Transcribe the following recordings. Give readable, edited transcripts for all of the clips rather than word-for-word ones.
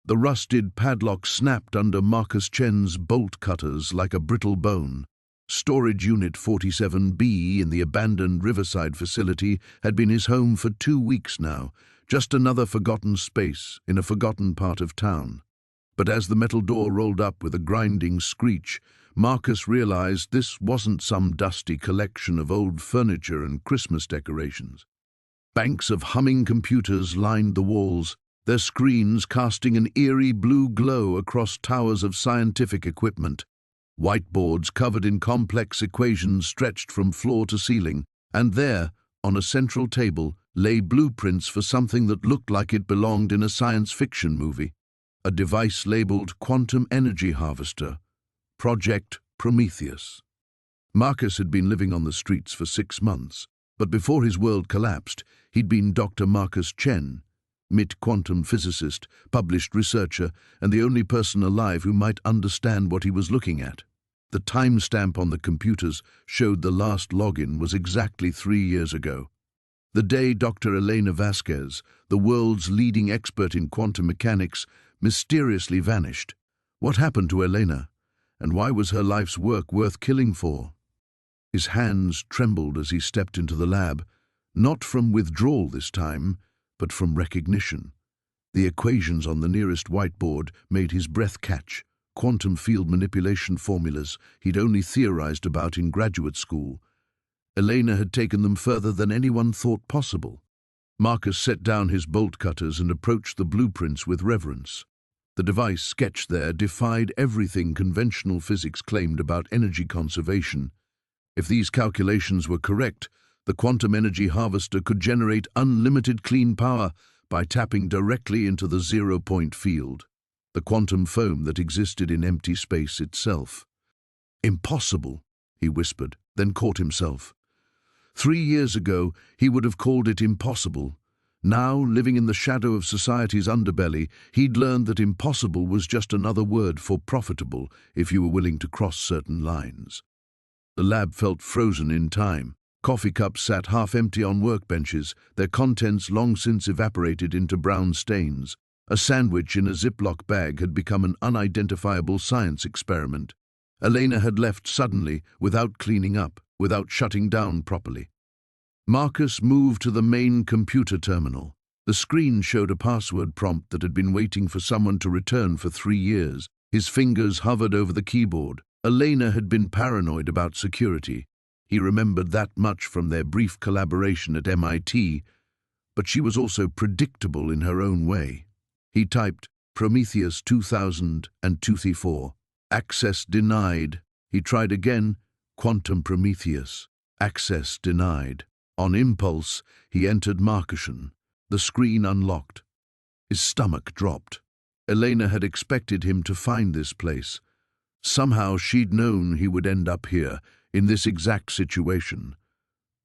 The rusted padlock snapped under Marcus Chen's bolt cutters like a brittle bone. Storage Unit 47B in the abandoned Riverside facility had been his home for 2 weeks now, just another forgotten space in a forgotten part of town. But as the metal door rolled up with a grinding screech, Marcus realized this wasn't some dusty collection of old furniture and Christmas decorations. Banks of humming computers lined the walls, their screens casting an eerie blue glow across towers of scientific equipment. Whiteboards covered in complex equations stretched from floor to ceiling, and there, on a central table, lay blueprints for something that looked like it belonged in a science fiction movie. A device labeled Quantum Energy Harvester, Project Prometheus. Marcus had been living on the streets for 6 months, but before his world collapsed, he'd been Dr. Marcus Chen, MIT quantum physicist, published researcher, and the only person alive who might understand what he was looking at. The timestamp on the computers showed the last login was exactly 3 years ago. The day Dr. Elena Vasquez, the world's leading expert in quantum mechanics, mysteriously vanished. What happened to Elena, and why was her life's work worth killing for? His hands trembled as he stepped into the lab, not from withdrawal this time, but from recognition. The equations on the nearest whiteboard made his breath catch, quantum field manipulation formulas he'd only theorized about in graduate school. Elena had taken them further than anyone thought possible. Marcus set down his bolt cutters and approached the blueprints with reverence. The device sketched there defied everything conventional physics claimed about energy conservation. If these calculations were correct, the quantum energy harvester could generate unlimited clean power by tapping directly into the zero-point field, the quantum foam that existed in empty space itself. Impossible, he whispered, then caught himself. 3 years ago, he would have called it impossible. Now, living in the shadow of society's underbelly, he'd learned that impossible was just another word for profitable if you were willing to cross certain lines. The lab felt frozen in time. Coffee cups sat half-empty on workbenches, their contents long since evaporated into brown stains. A sandwich in a Ziploc bag had become an unidentifiable science experiment. Elena had left suddenly, without cleaning up, without shutting down properly. Marcus moved to the main computer terminal. The screen showed a password prompt that had been waiting for someone to return for 3 years. His fingers hovered over the keyboard. Elena had been paranoid about security. He remembered that much from their brief collaboration at MIT, but she was also predictable in her own way. He typed Prometheus 2024. Access denied. He tried again, Quantum Prometheus. Access denied. On impulse, he entered Marcushian. The screen unlocked. His stomach dropped. Elena had expected him to find this place. Somehow she'd known he would end up here, in this exact situation.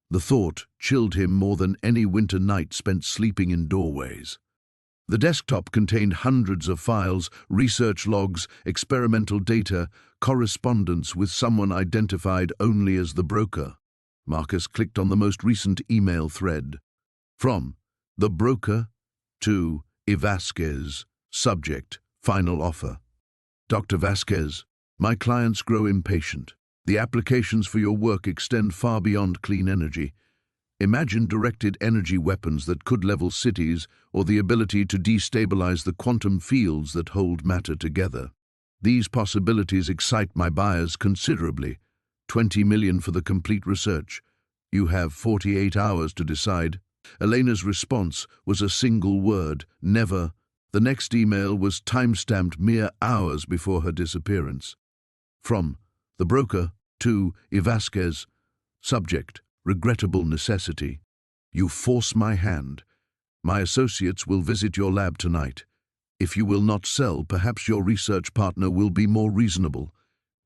The thought chilled him more than any winter night spent sleeping in doorways. The desktop contained hundreds of files, research logs, experimental data, correspondence with someone identified only as the broker. Marcus clicked on the most recent email thread. From the broker to Vasquez. Subject, final offer. Dr. Vasquez, my clients grow impatient. The applications for your work extend far beyond clean energy. Imagine directed energy weapons that could level cities or the ability to destabilize the quantum fields that hold matter together. These possibilities excite my buyers considerably. 20 million for the complete research. You have 48 hours to decide. Elena's response was a single word, never. The next email was timestamped mere hours before her disappearance. From the broker to Vasquez. Subject, regrettable necessity. You force my hand. My associates will visit your lab tonight. If you will not sell, perhaps your research partner will be more reasonable.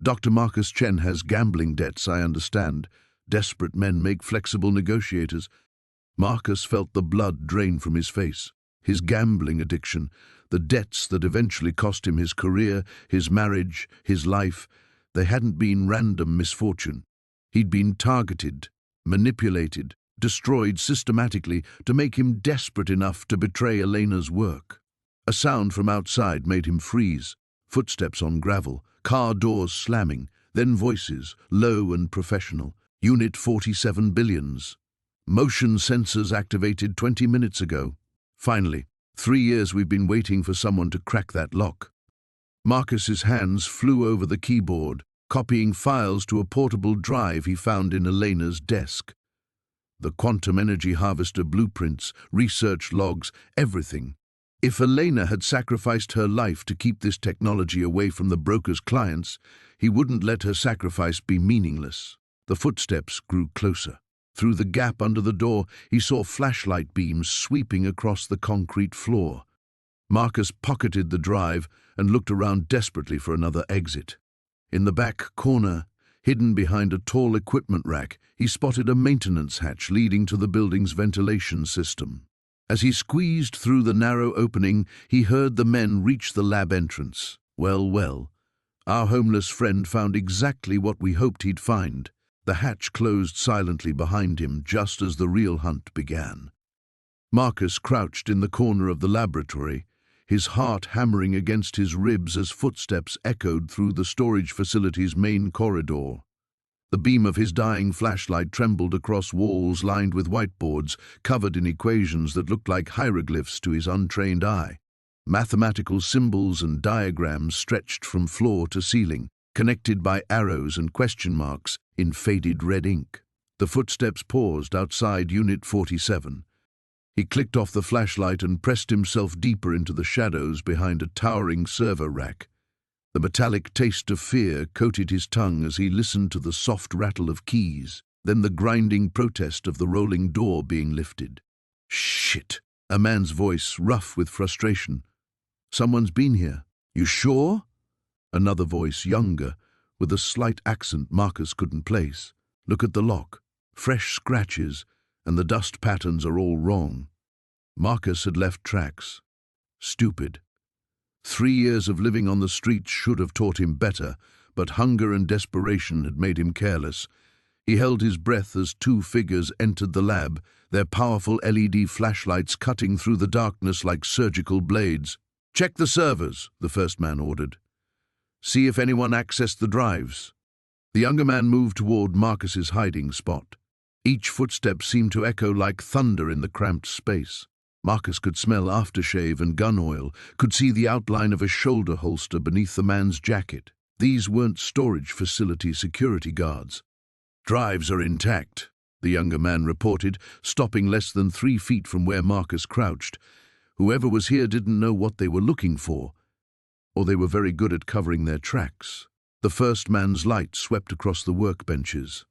Dr. Marcus Chen has gambling debts, I understand. Desperate men make flexible negotiators. Marcus felt the blood drain from his face. His gambling addiction, the debts that eventually cost him his career, his marriage, his life, they hadn't been random misfortune. He'd been targeted, manipulated, destroyed systematically to make him desperate enough to betray Elena's work. A sound from outside made him freeze. Footsteps on gravel, car doors slamming, then voices, low and professional. Unit 47 billions. Motion sensors activated 20 minutes ago. Finally, 3 years we've been waiting for someone to crack that lock. Marcus's hands flew over the keyboard, copying files to a portable drive he found in Elena's desk. The quantum energy harvester blueprints, research logs, everything. If Elena had sacrificed her life to keep this technology away from the broker's clients, he wouldn't let her sacrifice be meaningless. The footsteps grew closer. Through the gap under the door, he saw flashlight beams sweeping across the concrete floor. Marcus pocketed the drive and looked around desperately for another exit. In the back corner, hidden behind a tall equipment rack, he spotted a maintenance hatch leading to the building's ventilation system. As he squeezed through the narrow opening, he heard the men reach the lab entrance. Well, our homeless friend found exactly what we hoped he'd find. The hatch closed silently behind him just as the real hunt began. Marcus crouched in the corner of the laboratory, his heart hammering against his ribs as footsteps echoed through the storage facility's main corridor. The beam of his dying flashlight trembled across walls lined with whiteboards, covered in equations that looked like hieroglyphs to his untrained eye. Mathematical symbols and diagrams stretched from floor to ceiling, connected by arrows and question marks in faded red ink. The footsteps paused outside Unit 47. He clicked off the flashlight and pressed himself deeper into the shadows behind a towering server rack. The metallic taste of fear coated his tongue as he listened to the soft rattle of keys, then the grinding protest of the rolling door being lifted. Shit! A man's voice, rough with frustration. Someone's been here. You sure? Another voice, younger, with a slight accent Marcus couldn't place. Look at the lock. Fresh scratches, and the dust patterns are all wrong. Marcus had left tracks. Stupid. 3 years of living on the streets should have taught him better, but hunger and desperation had made him careless. He held his breath as 2 figures entered the lab, their powerful LED flashlights cutting through the darkness like surgical blades. "Check the servers," the first man ordered. "See if anyone accessed the drives." The younger man moved toward Marcus's hiding spot. Each footstep seemed to echo like thunder in the cramped space. Marcus could smell aftershave and gun oil, could see the outline of a shoulder holster beneath the man's jacket. These weren't storage facility security guards. "Drives are intact," the younger man reported, stopping less than 3 feet from where Marcus crouched. Whoever was here didn't know what they were looking for, or they were very good at covering their tracks. The first man's light swept across the workbenches.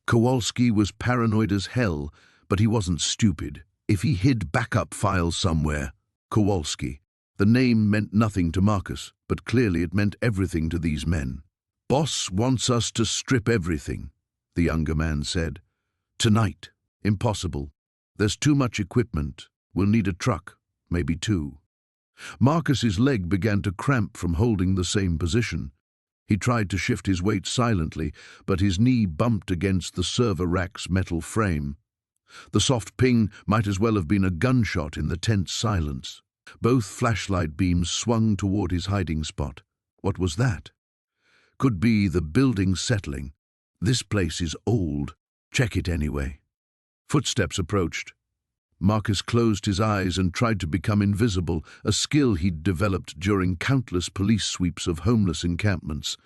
Kowalski was paranoid as hell, but he wasn't stupid. If he hid backup files somewhere, Kowalski. The name meant nothing to Marcus, but clearly it meant everything to these men. "Boss wants us to strip everything," the younger man said. "Tonight. Impossible. There's too much equipment. We'll need a truck, maybe 2. Marcus's leg began to cramp from holding the same position. He tried to shift his weight silently, but his knee bumped against the server rack's metal frame. The soft ping might as well have been a gunshot in the tense silence. Both flashlight beams swung toward his hiding spot. What was that? Could be the building settling. "This place is old. Check it anyway." Footsteps approached. Marcus closed his eyes and tried to become invisible, a skill he'd developed during countless police sweeps of homeless encampments.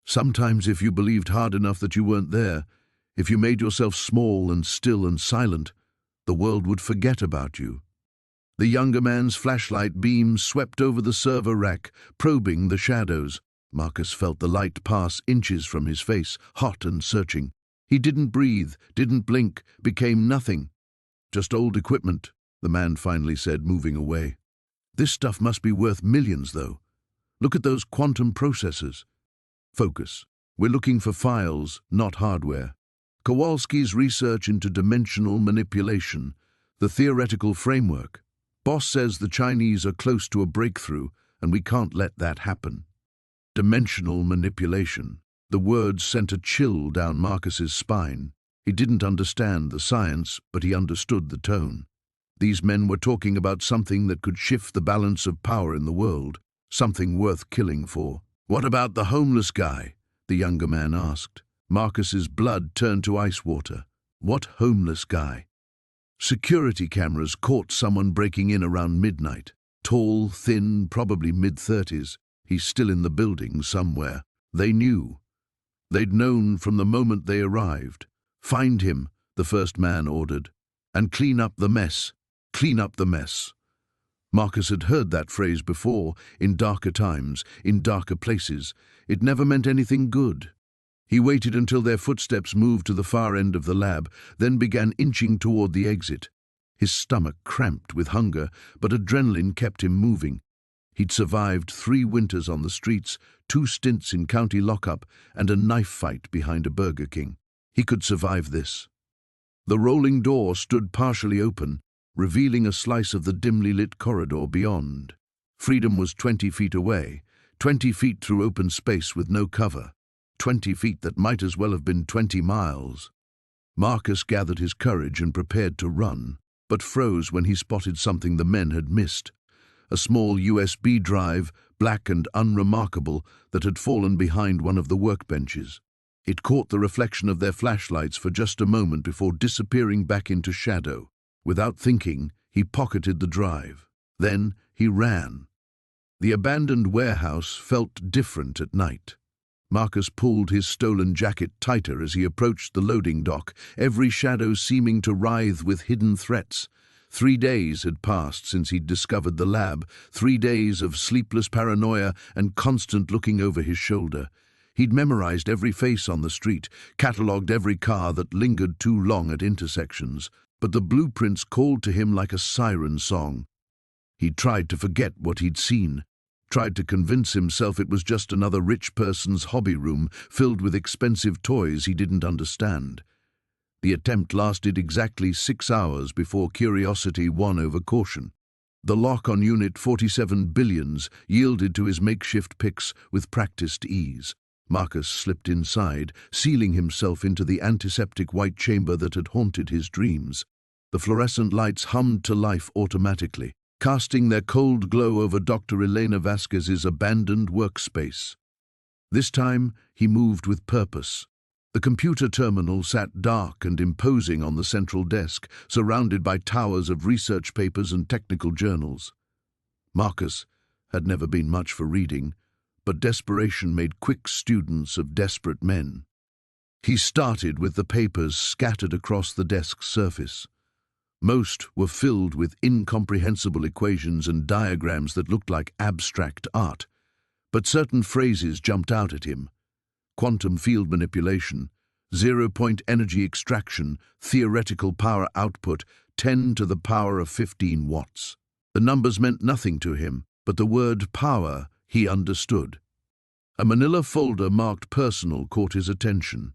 Sometimes if you believed hard enough that you weren't there, if you made yourself small and still and silent, the world would forget about you. The younger man's flashlight beam swept over the server rack, probing the shadows. Marcus felt the light pass inches from his face, hot and searching. He didn't breathe, didn't blink, became nothing. "Just old equipment," the man finally said, moving away. "This stuff must be worth millions, though. Look at those quantum processors." "Focus. We're looking for files, not hardware." Kowalski's research into dimensional manipulation, the theoretical framework. "Boss says the Chinese are close to a breakthrough, and we can't let that happen." Dimensional manipulation. The words sent a chill down Marcus's spine. He didn't understand the science, but he understood the tone. These men were talking about something that could shift the balance of power in the world, something worth killing for. "What about the homeless guy?" the younger man asked. Marcus's blood turned to ice water. What homeless guy? Security cameras caught someone breaking in around midnight. Tall, thin, probably mid-30s. He's still in the building somewhere. They knew. They'd known from the moment they arrived. "Find him," the first man ordered. "And clean up the mess. Clean up the mess." Marcus had heard that phrase before, in darker times, in darker places. It never meant anything good. He waited until their footsteps moved to the far end of the lab, then began inching toward the exit. His stomach cramped with hunger, but adrenaline kept him moving. He'd survived 3 winters on the streets, 2 stints in county lockup, and a knife fight behind a Burger King. He could survive this. The rolling door stood partially open, revealing a slice of the dimly lit corridor beyond. Freedom was 20 feet away, 20 feet through open space with no cover, 20 feet that might as well have been 20 miles. Marcus gathered his courage and prepared to run, but froze when he spotted something the men had missed. A small USB drive, black and unremarkable, that had fallen behind one of the workbenches. It caught the reflection of their flashlights for just a moment before disappearing back into shadow. Without thinking, he pocketed the drive. Then he ran. The abandoned warehouse felt different at night. Marcus pulled his stolen jacket tighter as he approached the loading dock, every shadow seeming to writhe with hidden threats. 3 days had passed since he'd discovered the lab, 3 days of sleepless paranoia and constant looking over his shoulder. He'd memorized every face on the street, catalogued every car that lingered too long at intersections, but the blueprints called to him like a siren song. He'd tried to forget what he'd seen, tried to convince himself it was just another rich person's hobby room filled with expensive toys he didn't understand. The attempt lasted exactly 6 hours before curiosity won over caution. The lock on Unit 47 Billions yielded to his makeshift picks with practiced ease. Marcus slipped inside, sealing himself into the antiseptic white chamber that had haunted his dreams. The fluorescent lights hummed to life automatically, casting their cold glow over Dr. Elena Vasquez's abandoned workspace. This time, he moved with purpose. The computer terminal sat dark and imposing on the central desk, surrounded by towers of research papers and technical journals. Marcus had never been much for reading, but desperation made quick students of desperate men. He started with the papers scattered across the desk's surface. Most were filled with incomprehensible equations and diagrams that looked like abstract art, but certain phrases jumped out at him. Quantum field manipulation, 0-point energy extraction, theoretical power output, 10 to the power of 15 watts. The numbers meant nothing to him, but the word power he understood. A manila folder marked personal caught his attention.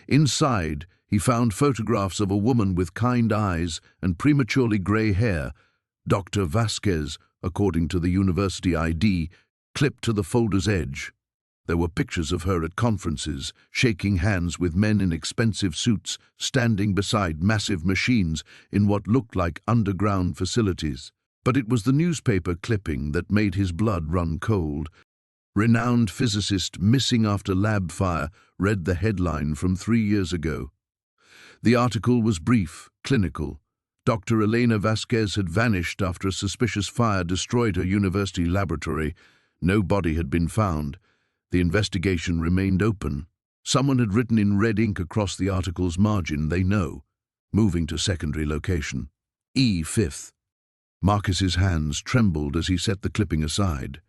Inside, he found photographs of a woman with kind eyes and prematurely grey hair, Dr. Vasquez, according to the university ID, clipped to the folder's edge. There were pictures of her at conferences, shaking hands with men in expensive suits, standing beside massive machines in what looked like underground facilities. But it was the newspaper clipping that made his blood run cold. Renowned physicist missing after lab fire, read the headline from 3 years ago. The article was brief, clinical. Dr. Elena Vasquez had vanished after a suspicious fire destroyed her university laboratory. No body had been found. The investigation remained open. Someone had written in red ink across the article's margin, "They know." Moving to secondary location. E5th. Marcus's hands trembled as he set the clipping aside.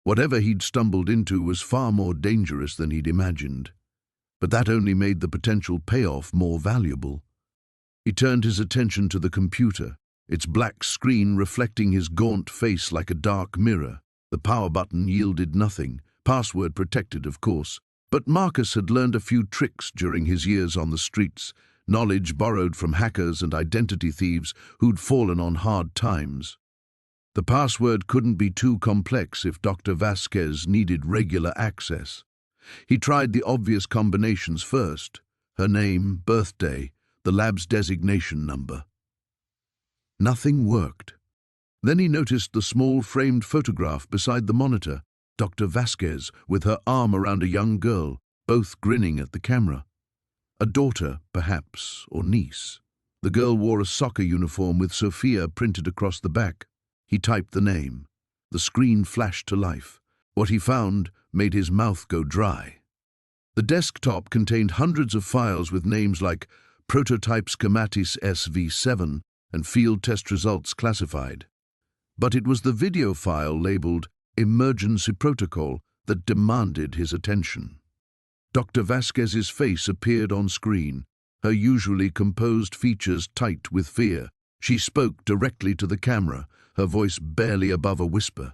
Whatever he'd stumbled into was far more dangerous than he'd imagined. But that only made the potential payoff more valuable. He turned his attention to the computer, its black screen reflecting his gaunt face like a dark mirror. The power button yielded nothing, password protected, of course. But Marcus had learned a few tricks during his years on the streets, knowledge borrowed from hackers and identity thieves who'd fallen on hard times. The password couldn't be too complex if Dr. Vasquez needed regular access. He tried the obvious combinations first: her name, birthday, the lab's designation number. Nothing worked. Then he noticed the small framed photograph beside the monitor, Dr. Vasquez with her arm around a young girl, both grinning at the camera. A daughter, perhaps, or niece. The girl wore a soccer uniform with Sophia printed across the back. He typed the name. The screen flashed to life. What he found made his mouth go dry. The desktop contained hundreds of files with names like Prototype Schematis SV7 and Field Test Results Classified. But it was the video file labeled Emergency Protocol that demanded his attention. Dr. Vasquez's face appeared on screen, her usually composed features tight with fear. She spoke directly to the camera, her voice barely above a whisper.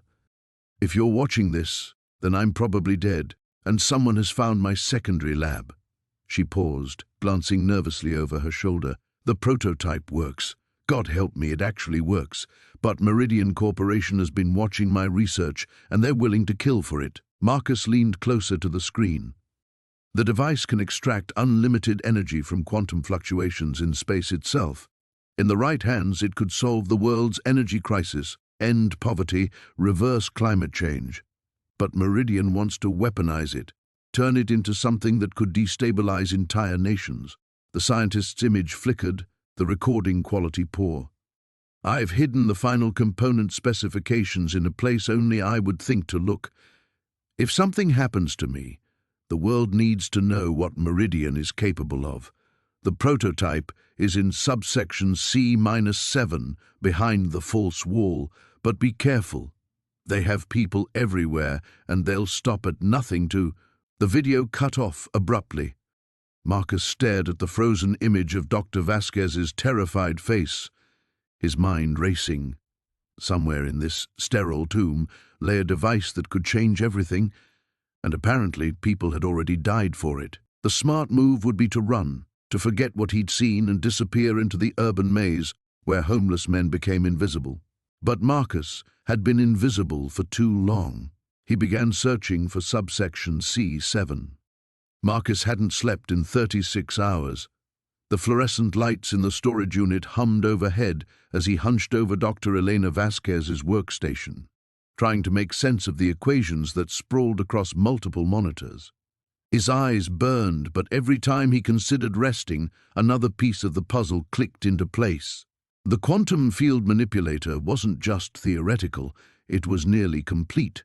"If you're watching this, then I'm probably dead, and someone has found my secondary lab." She paused, glancing nervously over her shoulder. "The prototype works. God help me, it actually works. But Meridian Corporation has been watching my research, and they're willing to kill for it." Marcus leaned closer to the screen. The device can extract unlimited energy from quantum fluctuations in space itself. In the right hands, it could solve the world's energy crisis, end poverty, reverse climate change. But Meridian wants to weaponize it, turn it into something that could destabilize entire nations. The scientist's image flickered, the recording quality poor. "I've hidden the final component specifications in a place only I would think to look. If something happens to me, the world needs to know what Meridian is capable of. The prototype is in subsection C-7 behind the false wall, but be careful. They have people everywhere, and they'll stop at nothing to—" The video cut off abruptly. Marcus stared at the frozen image of Dr. Vasquez's terrified face, his mind racing. Somewhere in this sterile tomb lay a device that could change everything, and apparently people had already died for it. The smart move would be to run, to forget what he'd seen and disappear into the urban maze where homeless men became invisible. But Marcus had been invisible for too long. He began searching for subsection C7. Marcus hadn't slept in 36 hours. The fluorescent lights in the storage unit hummed overhead as he hunched over Dr. Elena Vasquez's workstation, trying to make sense of the equations that sprawled across multiple monitors. His eyes burned, but every time he considered resting, another piece of the puzzle clicked into place. The quantum field manipulator wasn't just theoretical, it was nearly complete.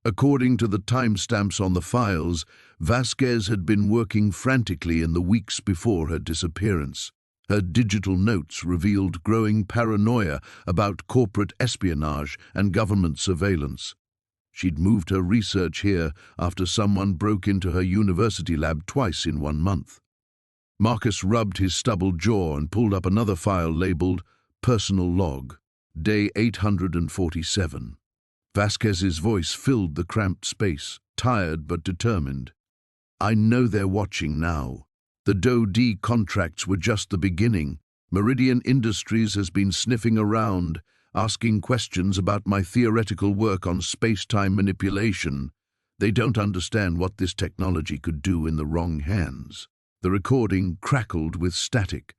According to the timestamps on the files, Vasquez had been working frantically in the weeks before her disappearance. Her digital notes revealed growing paranoia about corporate espionage and government surveillance. She'd moved her research here after someone broke into her university lab twice in 1 month. Marcus rubbed his stubbled jaw and pulled up another file labeled Personal Log, Day 847. Vasquez's voice filled the cramped space, tired but determined. "I know they're watching now. The DoD contracts were just the beginning. Meridian Industries has been sniffing around, asking questions about my theoretical work on space-time manipulation. They don't understand what this technology could do in the wrong hands." The recording crackled with static.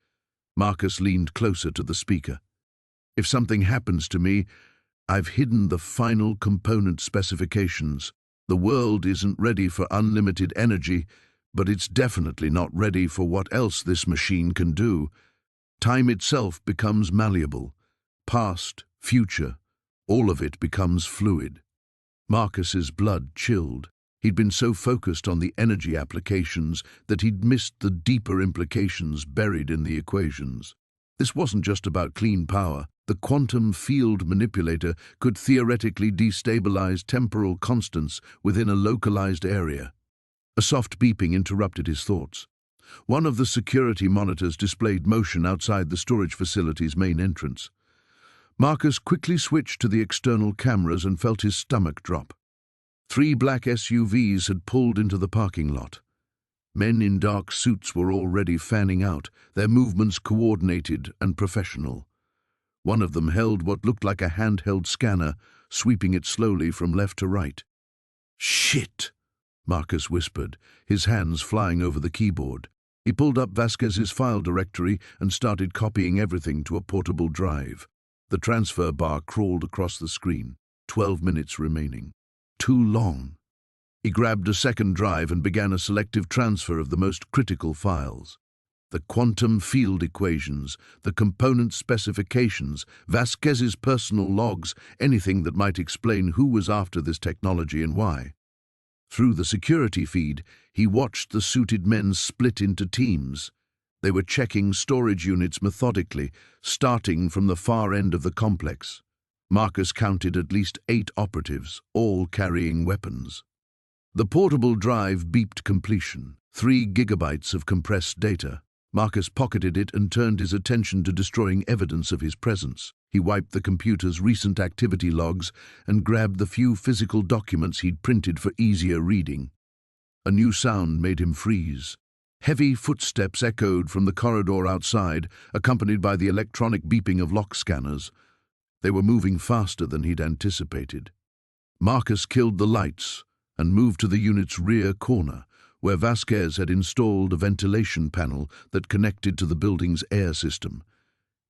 Marcus leaned closer to the speaker. "If something happens to me, I've hidden the final component specifications. The world isn't ready for unlimited energy, but it's definitely not ready for what else this machine can do. Time itself becomes malleable. Past, future, all of it becomes fluid." Marcus's blood chilled. He'd been so focused on the energy applications that he'd missed the deeper implications buried in the equations. This wasn't just about clean power. The quantum field manipulator could theoretically destabilize temporal constants within a localized area. A soft beeping interrupted his thoughts. One of the security monitors displayed motion outside the storage facility's main entrance. Marcus quickly switched to the external cameras and felt his stomach drop. 3 black SUVs had pulled into the parking lot. Men in dark suits were already fanning out, their movements coordinated and professional. One of them held what looked like a handheld scanner, sweeping it slowly from left to right. "Shit!" Marcus whispered, his hands flying over the keyboard. He pulled up Vasquez's file directory and started copying everything to a portable drive. The transfer bar crawled across the screen. 12 minutes remaining. Too long. He grabbed a second drive and began a selective transfer of the most critical files. The quantum field equations, the component specifications, Vasquez's personal logs, anything that might explain who was after this technology and why. Through the security feed, he watched the suited men split into teams. They were checking storage units methodically, starting from the far end of the complex. Marcus counted at least 8 operatives, all carrying weapons. The portable drive beeped completion, 3 gigabytes of compressed data. Marcus pocketed it and turned his attention to destroying evidence of his presence. He wiped the computer's recent activity logs and grabbed the few physical documents he'd printed for easier reading. A new sound made him freeze. Heavy footsteps echoed from the corridor outside, accompanied by the electronic beeping of lock scanners. They were moving faster than he'd anticipated. Marcus killed the lights and moved to the unit's rear corner, where Vasquez had installed a ventilation panel that connected to the building's air system.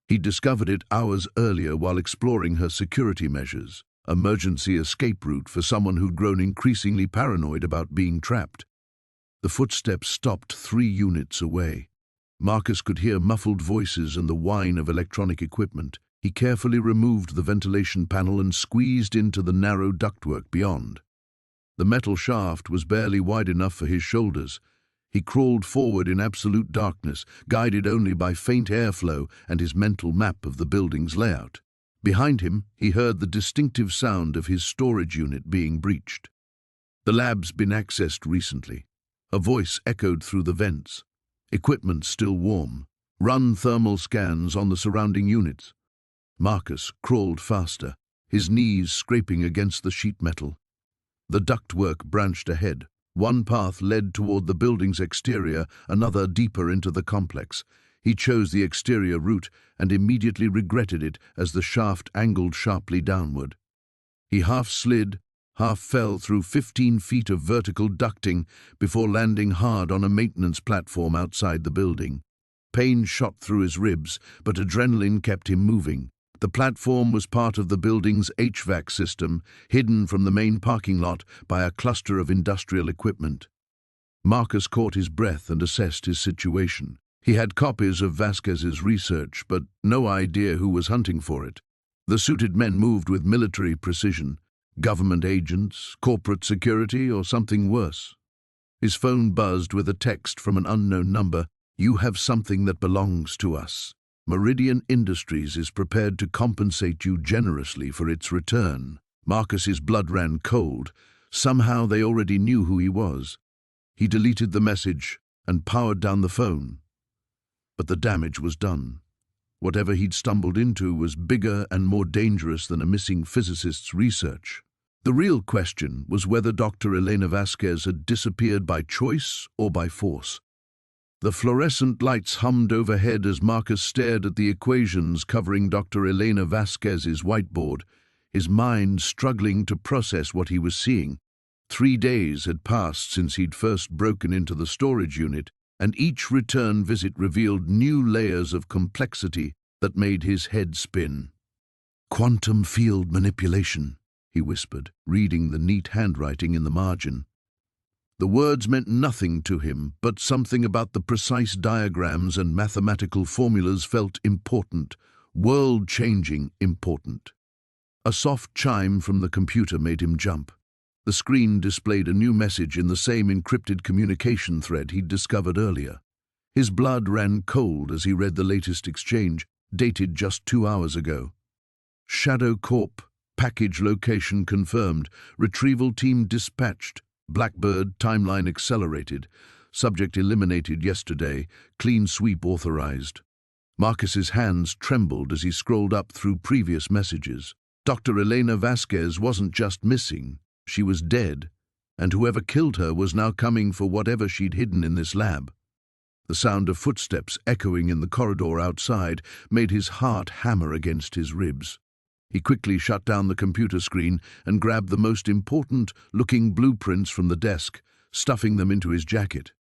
He'd discovered it hours earlier while exploring her security measures, emergency escape route for someone who'd grown increasingly paranoid about being trapped. The footsteps stopped 3 units away. Marcus could hear muffled voices and the whine of electronic equipment. He carefully removed the ventilation panel and squeezed into the narrow ductwork beyond. The metal shaft was barely wide enough for his shoulders. He crawled forward in absolute darkness, guided only by faint airflow and his mental map of the building's layout. Behind him, he heard the distinctive sound of his storage unit being breached. The lab's been accessed recently. A voice echoed through the vents. Equipment still warm. Run thermal scans on the surrounding units. Marcus crawled faster, his knees scraping against the sheet metal. The ductwork branched ahead. One path led toward the building's exterior, another deeper into the complex. He chose the exterior route and immediately regretted it as the shaft angled sharply downward. He half slid, half fell through 15 feet of vertical ducting before landing hard on a maintenance platform outside the building. Pain shot through his ribs, but adrenaline kept him moving. The platform was part of the building's HVAC system, hidden from the main parking lot by a cluster of industrial equipment. Marcus caught his breath and assessed his situation. He had copies of Vasquez's research, but no idea who was hunting for it. The suited men moved with military precision. Government agents, corporate security, or something worse. His phone buzzed with a text from an unknown number. "You have something that belongs to us. Meridian Industries is prepared to compensate you generously for its return." Marcus's blood ran cold. Somehow they already knew who he was. He deleted the message and powered down the phone. But the damage was done. Whatever he'd stumbled into was bigger and more dangerous than a missing physicist's research. The real question was whether Dr. Elena Vasquez had disappeared by choice or by force. The fluorescent lights hummed overhead as Marcus stared at the equations covering Dr. Elena Vasquez's whiteboard, his mind struggling to process what he was seeing. 3 days had passed since he'd first broken into the storage unit, and each return visit revealed new layers of complexity that made his head spin. "Quantum field manipulation," he whispered, reading the neat handwriting in the margin. The words meant nothing to him, but something about the precise diagrams and mathematical formulas felt important, world-changing important. A soft chime from the computer made him jump. The screen displayed a new message in the same encrypted communication thread he'd discovered earlier. His blood ran cold as he read the latest exchange, dated just 2 hours ago. Shadow Corp, package location confirmed, retrieval team dispatched, Blackbird timeline accelerated, subject eliminated yesterday, clean sweep authorized. Marcus's hands trembled as he scrolled up through previous messages. Dr. Elena Vasquez wasn't just missing, she was dead, and whoever killed her was now coming for whatever she'd hidden in this lab. The sound of footsteps echoing in the corridor outside made his heart hammer against his ribs. He quickly shut down the computer screen and grabbed the most important-looking blueprints from the desk, stuffing them into his jacket.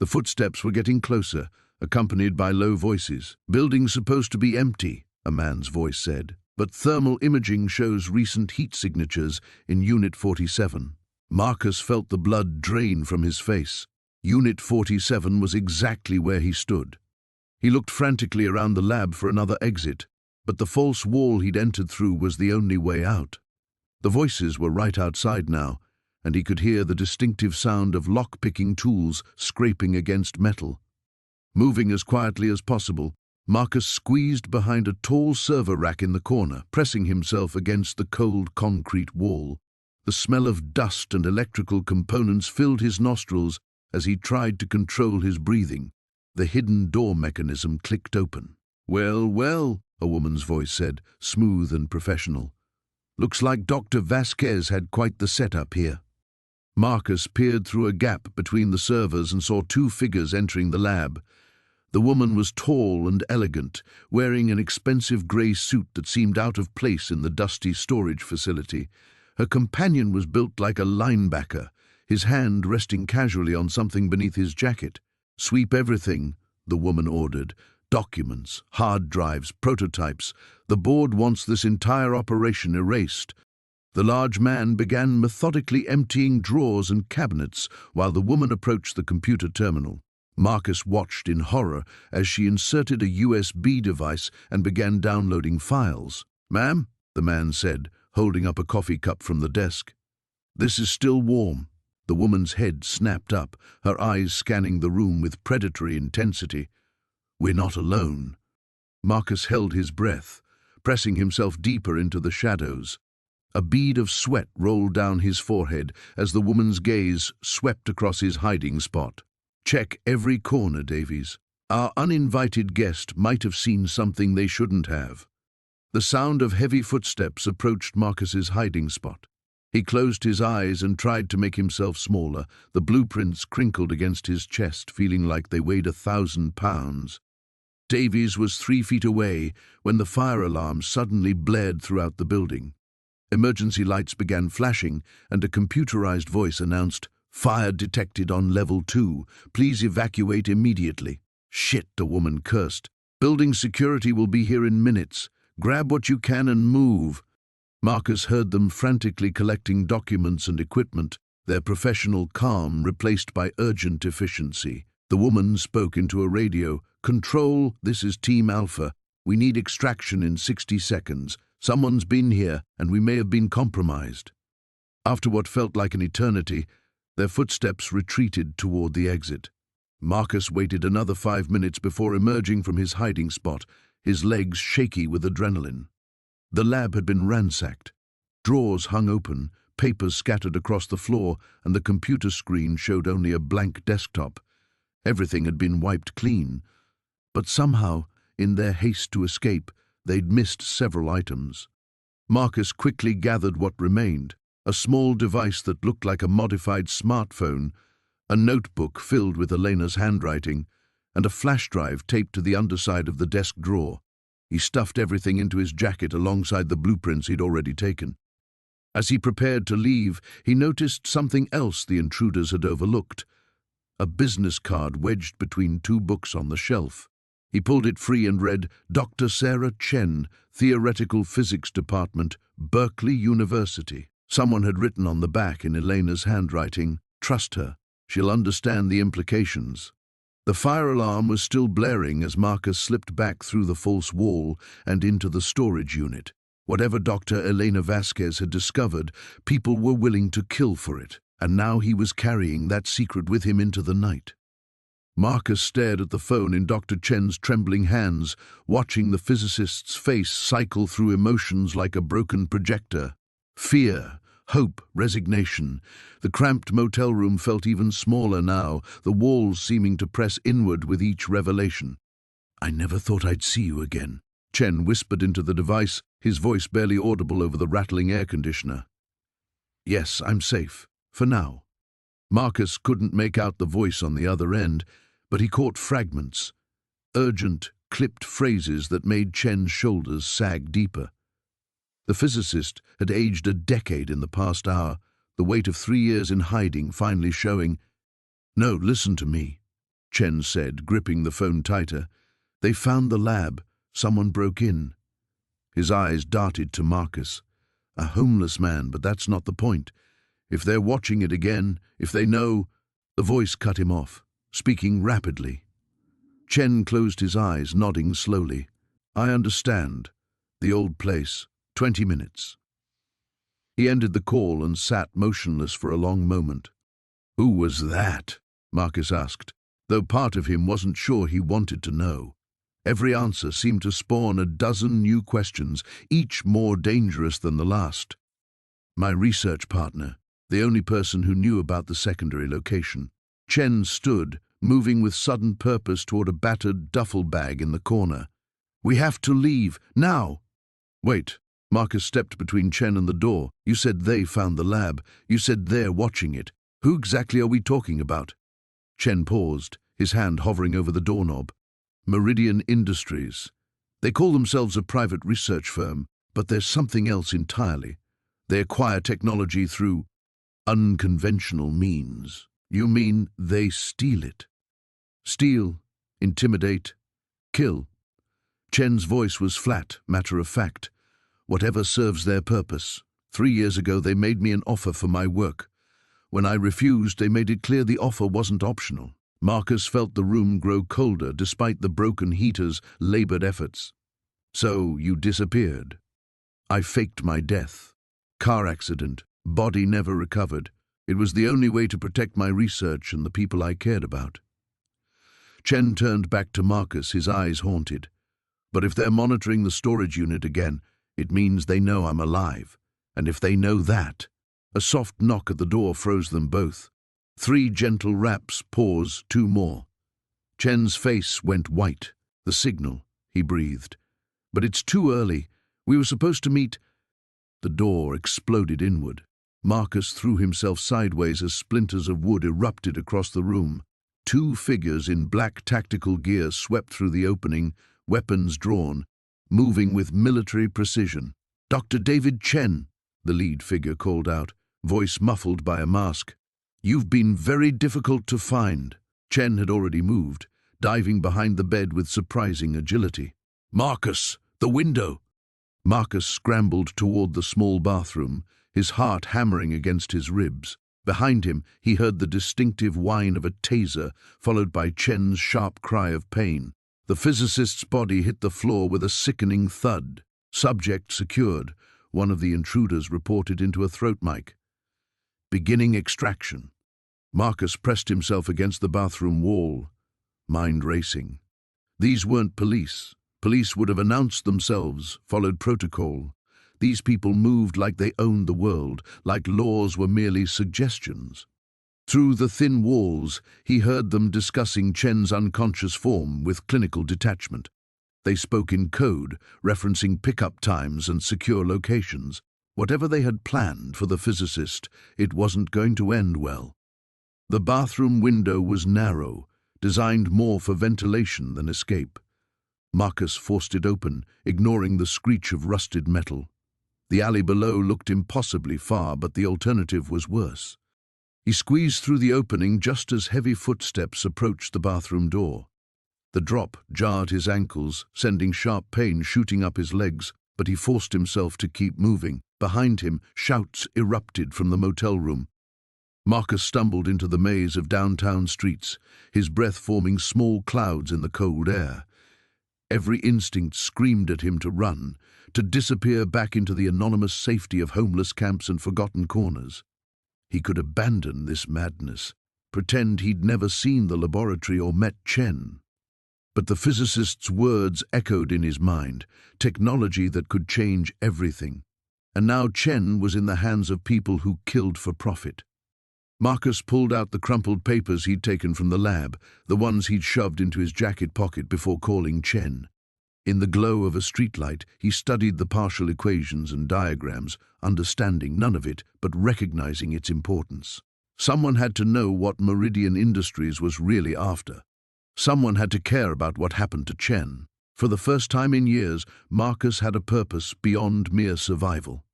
The footsteps were getting closer, accompanied by low voices. "Building's supposed to be empty," a man's voice said, "but thermal imaging shows recent heat signatures in Unit 47. Marcus felt the blood drain from his face. Unit 47 was exactly where he stood. He looked frantically around the lab for another exit, but the false wall he'd entered through was the only way out. The voices were right outside now, and he could hear the distinctive sound of lock-picking tools scraping against metal. Moving as quietly as possible, Marcus squeezed behind a tall server rack in the corner, pressing himself against the cold concrete wall. The smell of dust and electrical components filled his nostrils as he tried to control his breathing. The hidden door mechanism clicked open. "Well, well," a woman's voice said, smooth and professional. "Looks like Dr. Vasquez had quite the setup here." Marcus peered through a gap between the servers and saw two figures entering the lab. The woman was tall and elegant, wearing an expensive grey suit that seemed out of place in the dusty storage facility. Her companion was built like a linebacker, his hand resting casually on something beneath his jacket. "Sweep everything," the woman ordered. "Documents, hard drives, prototypes. The board wants this entire operation erased." The large man began methodically emptying drawers and cabinets while the woman approached the computer terminal. Marcus watched in horror as she inserted a USB device and began downloading files. "Ma'am," the man said, holding up a coffee cup from the desk. "This is still warm." The woman's head snapped up, her eyes scanning the room with predatory intensity. "We're not alone." Marcus held his breath, pressing himself deeper into the shadows. A bead of sweat rolled down his forehead as the woman's gaze swept across his hiding spot. "Check every corner, Davies. Our uninvited guest might have seen something they shouldn't have." The sound of heavy footsteps approached Marcus's hiding spot. He closed his eyes and tried to make himself smaller. The blueprints crinkled against his chest, feeling like they weighed 1,000 pounds. Davies was 3 feet away when the fire alarm suddenly blared throughout the building. Emergency lights began flashing, and a computerized voice announced, "Fire detected on level 2. Please evacuate immediately." "Shit," the woman cursed. "Building security will be here in minutes. Grab what you can and move." Marcus heard them frantically collecting documents and equipment, their professional calm replaced by urgent efficiency. The woman spoke into a radio. "Control, this is Team Alpha. We need extraction in 60 seconds. Someone's been here, and we may have been compromised." After what felt like an eternity, their footsteps retreated toward the exit. Marcus waited another 5 minutes before emerging from his hiding spot, his legs shaky with adrenaline. The lab had been ransacked. Drawers hung open, papers scattered across the floor, and the computer screen showed only a blank desktop. Everything had been wiped clean. But somehow, in their haste to escape, they'd missed several items. Marcus quickly gathered what remained: a small device that looked like a modified smartphone, a notebook filled with Elena's handwriting, and a flash drive taped to the underside of the desk drawer. He stuffed everything into his jacket alongside the blueprints he'd already taken. As he prepared to leave, he noticed something else the intruders had overlooked: a business card wedged between 2 books on the shelf. He pulled it free and read, "Dr. Sarah Chen, Theoretical Physics Department, Berkeley University." Someone had written on the back in Elena's handwriting, "Trust her. She'll understand the implications." The fire alarm was still blaring as Marcus slipped back through the false wall and into the storage unit. Whatever Dr. Elena Vasquez had discovered, people were willing to kill for it, and now he was carrying that secret with him into the night. Marcus stared at the phone in Dr. Chen's trembling hands, watching the physicist's face cycle through emotions like a broken projector. Fear, hope, resignation. The cramped motel room felt even smaller now, the walls seeming to press inward with each revelation. "I never thought I'd see you again," Chen whispered into the device, his voice barely audible over the rattling air conditioner. "Yes, I'm safe, for now." Marcus couldn't make out the voice on the other end, but he caught fragments, urgent, clipped phrases that made Chen's shoulders sag deeper. The physicist had aged a decade in the past hour, the weight of 3 years in hiding finally showing. "No, listen to me. Chen said, gripping the phone tighter. "They found the lab. Someone broke in." His eyes darted to Marcus. "A homeless man, but that's not the point. If they're watching it again, if they know—" The voice cut him off, speaking rapidly. Chen closed his eyes, nodding slowly. "I understand. The old place. 20 minutes." He ended the call and sat motionless for a long moment. "Who was that?" Marcus asked, though part of him wasn't sure he wanted to know. Every answer seemed to spawn a dozen new questions, each more dangerous than the last. "My research partner, the only person who knew about the secondary location." Chen stood, moving with sudden purpose toward a battered duffel bag in the corner. "We have to leave, now!" "Wait." Marcus stepped between Chen and the door. "You said they found the lab. You said they're watching it. Who exactly are we talking about?" Chen paused, his hand hovering over the doorknob. "Meridian Industries. They call themselves a private research firm, but there's something else entirely. They acquire technology through unconventional means." "You mean they steal it?" "Steal, intimidate, kill." Chen's voice was flat, matter-of-fact. "Whatever serves their purpose. 3 years ago they made me an offer for my work. When I refused, they made it clear the offer wasn't optional." Marcus felt the room grow colder despite the broken heater's labored efforts. "So you disappeared." "I faked my death. Car accident. Body never recovered. It was the only way to protect my research and the people I cared about." Chen turned back to Marcus, his eyes haunted. "But if they're monitoring the storage unit again, it means they know I'm alive. And if they know that—" A soft knock at the door froze them both. 3 gentle raps, pause, 2 more. Chen's face went white. "The signal," he breathed. "But it's too early. We were supposed to meet—" The door exploded inward. Marcus threw himself sideways as splinters of wood erupted across the room. 2 figures in black tactical gear swept through the opening, weapons drawn, moving with military precision. "Dr. David Chen," the lead figure called out, voice muffled by a mask. "You've been very difficult to find." Chen had already moved, diving behind the bed with surprising agility. "Marcus, the window!" Marcus scrambled toward the small bathroom, his heart hammering against his ribs. Behind him, he heard the distinctive whine of a taser, followed by Chen's sharp cry of pain. The physicist's body hit the floor with a sickening thud. "Subject secured," one of the intruders reported into a throat mic. "Beginning extraction." Marcus pressed himself against the bathroom wall, mind racing. These weren't police. Police would have announced themselves, followed protocol. These people moved like they owned the world, like laws were merely suggestions. Through the thin walls, he heard them discussing Chen's unconscious form with clinical detachment. They spoke in code, referencing pickup times and secure locations. Whatever they had planned for the physicist, it wasn't going to end well. The bathroom window was narrow, designed more for ventilation than escape. Marcus forced it open, ignoring the screech of rusted metal. The alley below looked impossibly far, but the alternative was worse. He squeezed through the opening just as heavy footsteps approached the bathroom door. The drop jarred his ankles, sending sharp pain shooting up his legs, but he forced himself to keep moving. Behind him, shouts erupted from the motel room. Marcus stumbled into the maze of downtown streets, his breath forming small clouds in the cold air. Every instinct screamed at him to run, to disappear back into the anonymous safety of homeless camps and forgotten corners. He could abandon this madness, pretend he'd never seen the laboratory or met Chen. But the physicist's words echoed in his mind, technology that could change everything. And now Chen was in the hands of people who killed for profit. Marcus pulled out the crumpled papers he'd taken from the lab, the ones he'd shoved into his jacket pocket before calling Chen. In the glow of a streetlight, he studied the partial equations and diagrams, understanding none of it, but recognizing its importance. Someone had to know what Meridian Industries was really after. Someone had to care about what happened to Chen. For the first time in years, Marcus had a purpose beyond mere survival.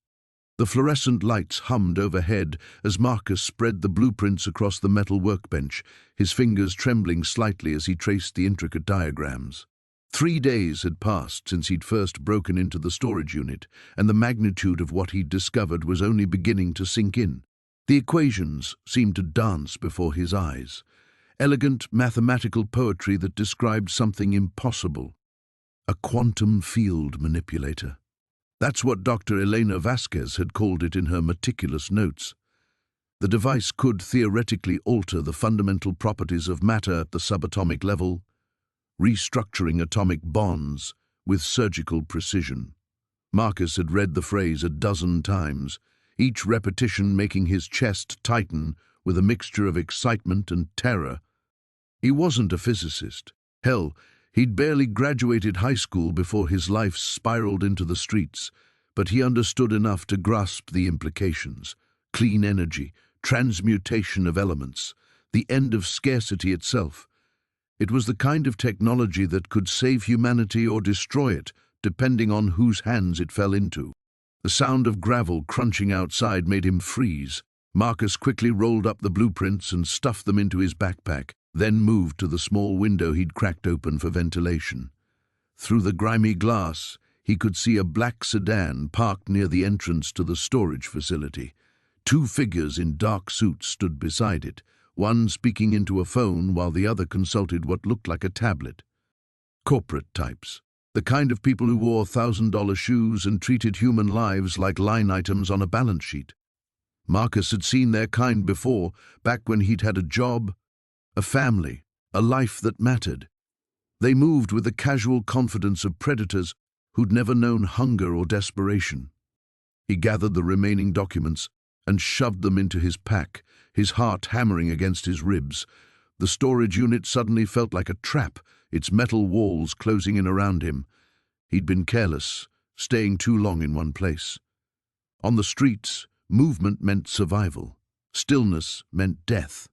The fluorescent lights hummed overhead as Marcus spread the blueprints across the metal workbench, his fingers trembling slightly as he traced the intricate diagrams. 3 days had passed since he'd first broken into the storage unit, and the magnitude of what he'd discovered was only beginning to sink in. The equations seemed to dance before his eyes, elegant mathematical poetry that described something impossible. A quantum field manipulator. That's what Dr. Elena Vasquez had called it in her meticulous notes. The device could theoretically alter the fundamental properties of matter at the subatomic level, restructuring atomic bonds with surgical precision. Marcus had read the phrase a dozen times, each repetition making his chest tighten with a mixture of excitement and terror. He wasn't a physicist. Hell, he'd barely graduated high school before his life spiraled into the streets, but he understood enough to grasp the implications. Clean energy, transmutation of elements, the end of scarcity itself. It was the kind of technology that could save humanity or destroy it, depending on whose hands it fell into. The sound of gravel crunching outside made him freeze. Marcus quickly rolled up the blueprints and stuffed them into his backpack, then moved to the small window he'd cracked open for ventilation. Through the grimy glass, he could see a black sedan parked near the entrance to the storage facility. 2 figures in dark suits stood beside it, one speaking into a phone while the other consulted what looked like a tablet. Corporate types. The kind of people who wore $1,000 shoes and treated human lives like line items on a balance sheet. Marcus had seen their kind before, back when he'd had a job, a family, a life that mattered. They moved with the casual confidence of predators who'd never known hunger or desperation. He gathered the remaining documents and shoved them into his pack, his heart hammering against his ribs. The storage unit suddenly felt like a trap, its metal walls closing in around him. He'd been careless, staying too long in one place. On the streets, movement meant survival. Stillness meant death.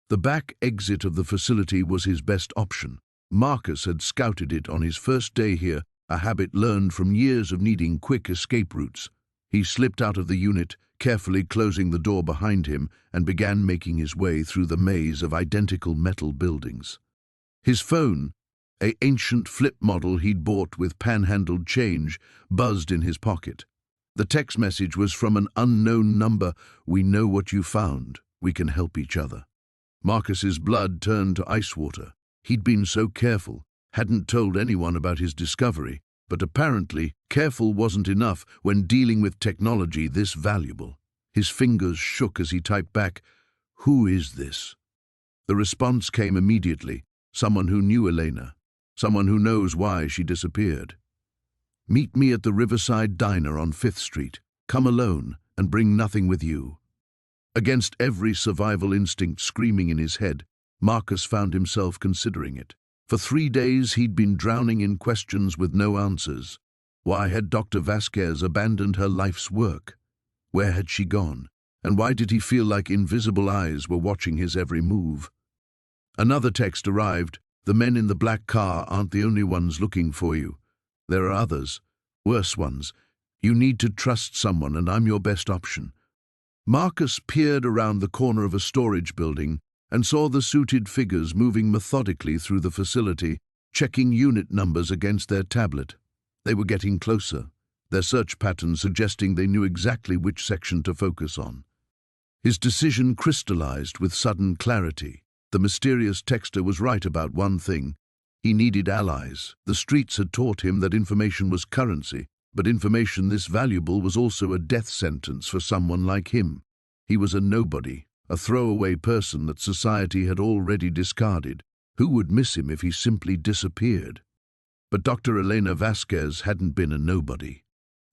The back exit of the facility was his best option. Marcus had scouted it on his first day here, a habit learned from years of needing quick escape routes. He slipped out of the unit, carefully closing the door behind him, and began making his way through the maze of identical metal buildings. His phone, an ancient flip model he'd bought with panhandled change, buzzed in his pocket. The text message was from an unknown number. "We know what you found. We can help each other." Marcus's blood turned to ice water. He'd been so careful, hadn't told anyone about his discovery, but apparently careful wasn't enough when dealing with technology this valuable. His fingers shook as he typed back, "Who is this?" The response came immediately. Someone who knew Elena. Someone who knows why she disappeared. "Meet me at the Riverside Diner on 5th Street. Come alone and bring nothing with you." Against every survival instinct screaming in his head, Marcus found himself considering it. For 3 days he'd been drowning in questions with no answers. Why had Dr. Vasquez abandoned her life's work? Where had she gone? And why did he feel like invisible eyes were watching his every move? Another text arrived. "The men in the black car aren't the only ones looking for you. There are others, worse ones. You need to trust someone, and I'm your best option." Marcus peered around the corner of a storage building and saw the suited figures moving methodically through the facility, checking unit numbers against their tablet. They were getting closer, their search patterns suggesting they knew exactly which section to focus on. His decision crystallized with sudden clarity. The mysterious texter was right about one thing. He needed allies. The streets had taught him that information was currency, but information this valuable was also a death sentence for someone like him. He was a nobody, a throwaway person that society had already discarded. Who would miss him if he simply disappeared? But Dr. Elena Vasquez hadn't been a nobody.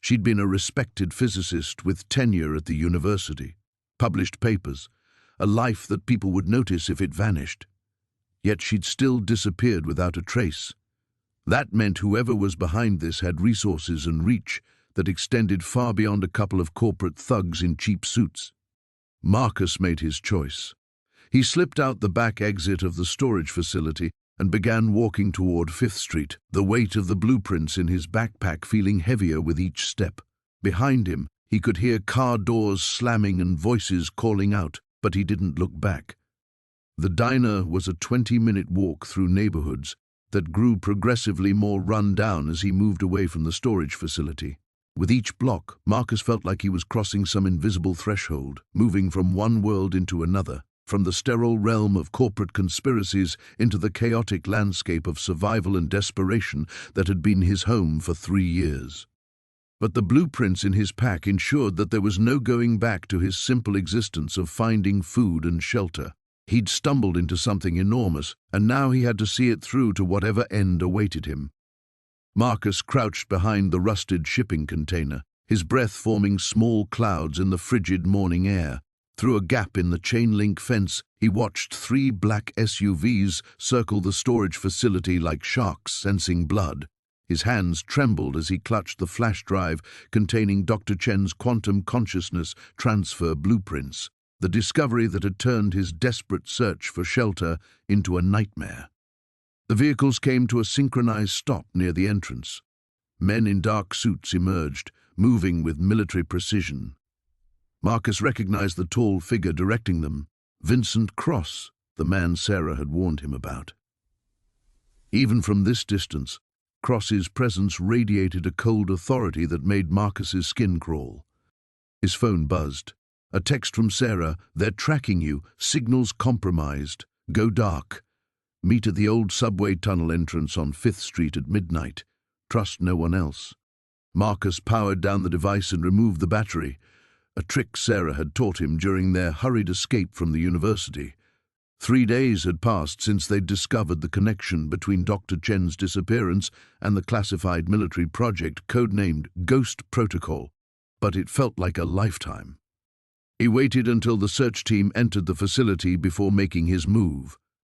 She'd been a respected physicist with tenure at the university, published papers, a life that people would notice if it vanished. Yet she'd still disappeared without a trace. That meant whoever was behind this had resources and reach that extended far beyond a couple of corporate thugs in cheap suits. Marcus made his choice. He slipped out the back exit of the storage facility and began walking toward 5th Street, the weight of the blueprints in his backpack feeling heavier with each step. Behind him, He could hear car doors slamming and voices calling out, but he didn't look back. The diner was a 20-minute walk through neighborhoods that grew progressively more run down as he moved away from the storage facility. With each block, Marcus felt like he was crossing some invisible threshold, moving from one world into another, from the sterile realm of corporate conspiracies into the chaotic landscape of survival and desperation that had been his home for 3 years. But the blueprints in his pack ensured that there was no going back to his simple existence of finding food and shelter. He'd stumbled into something enormous, and now he had to see it through to whatever end awaited him. Marcus crouched behind the rusted shipping container, his breath forming small clouds in the frigid morning air. Through a gap in the chain-link fence, he watched 3 black SUVs circle the storage facility like sharks sensing blood. His hands trembled as he clutched the flash drive containing Dr. Chen's quantum consciousness transfer blueprints, the discovery that had turned his desperate search for shelter into a nightmare. The vehicles came to a synchronized stop near the entrance. Men in dark suits emerged, moving with military precision. Marcus recognized the tall figure directing them, Vincent Cross, the man Sarah had warned him about. Even from this distance, Cross's presence radiated a cold authority that made Marcus's skin crawl. His phone buzzed. A text from Sarah, "They're tracking you, signals compromised, go dark. Meet at the old subway tunnel entrance on 5th Street at midnight. Trust no one else." Marcus powered down the device and removed the battery, a trick Sarah had taught him during their hurried escape from the university. 3 days had passed since they'd discovered the connection between Dr. Chen's disappearance and the classified military project codenamed Ghost Protocol, but it felt like a lifetime. He waited until the search team entered the facility before making his move.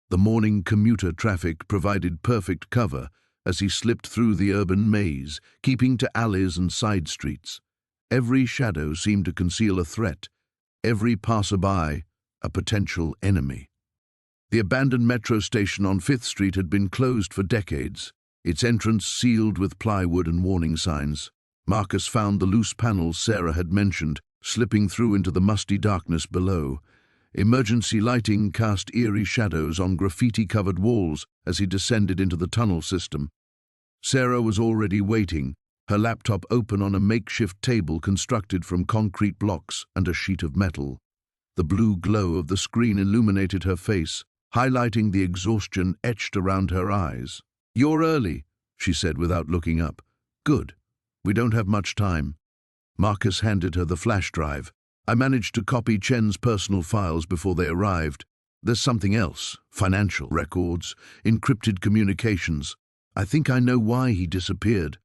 The morning commuter traffic provided perfect cover as he slipped through the urban maze, keeping to alleys and side streets. Every shadow seemed to conceal a threat, every passerby a potential enemy. The abandoned metro station on 5th Street had been closed for decades, its entrance sealed with plywood and warning signs. Marcus found the loose panels Sarah had mentioned, slipping through into the musty darkness below. Emergency lighting cast eerie shadows on graffiti-covered walls as he descended into the tunnel system. Sarah was already waiting, her laptop open on a makeshift table constructed from concrete blocks and a sheet of metal. The blue glow of the screen illuminated her face, highlighting the exhaustion etched around her eyes. "You're early," she said without looking up. "Good. We don't have much time." Marcus handed her the flash drive. "I managed to copy Chen's personal files before they arrived. There's something else, financial records, encrypted communications. I think I know why he disappeared."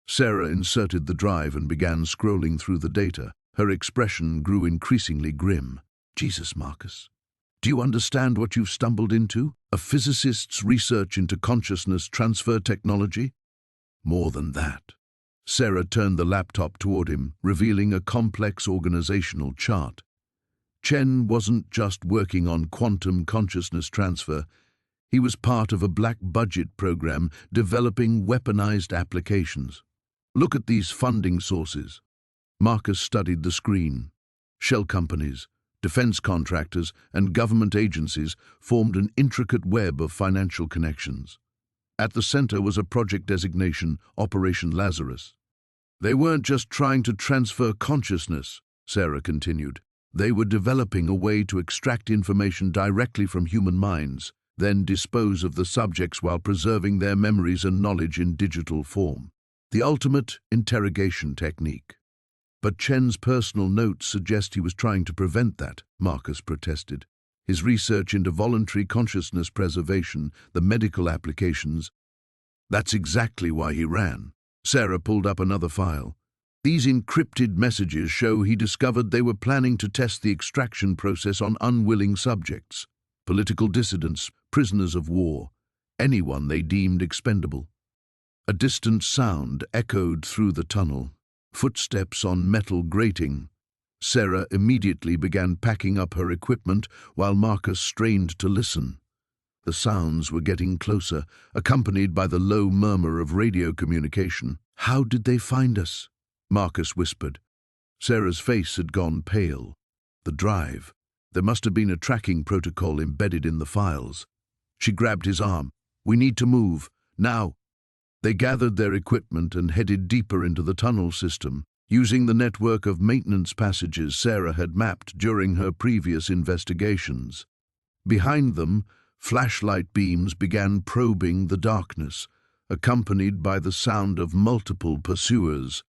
Sarah inserted the drive and began scrolling through the data. Her expression grew increasingly grim. "Jesus, Marcus. Do you understand what you've stumbled into? A physicist's research into consciousness transfer technology?" "More than that." Sarah turned the laptop toward him, revealing a complex organizational chart. Chen wasn't just working on quantum consciousness transfer. He was part of a black-budget program developing weaponized applications. "Look at these funding sources." Marcus studied the screen. Shell companies, defense contractors, and government agencies formed an intricate web of financial connections. At the center was a project designation, Operation Lazarus. "They weren't just trying to transfer consciousness," Sarah continued. "They were developing a way to extract information directly from human minds, then dispose of the subjects while preserving their memories and knowledge in digital form. The ultimate interrogation technique." "But Chen's personal notes suggest he was trying to prevent that," Marcus protested. "His research into voluntary consciousness preservation, the medical applications, that's exactly why he ran." Sarah pulled up another file. "These encrypted messages show he discovered they were planning to test the extraction process on unwilling subjects, political dissidents, prisoners of war, anyone they deemed expendable." A distant sound echoed through the tunnel, footsteps on metal grating. Sarah immediately began packing up her equipment while Marcus strained to listen. The sounds were getting closer, accompanied by the low murmur of radio communication. "How did they find us?" Marcus whispered. Sarah's face had gone pale. The drive. There must have been a tracking protocol embedded in the files. She grabbed his arm. "We need to move. Now." They gathered their equipment and headed deeper into the tunnel system, using the network of maintenance passages Sarah had mapped during her previous investigations. Behind them, flashlight beams began probing the darkness, accompanied by the sound of multiple pursuers.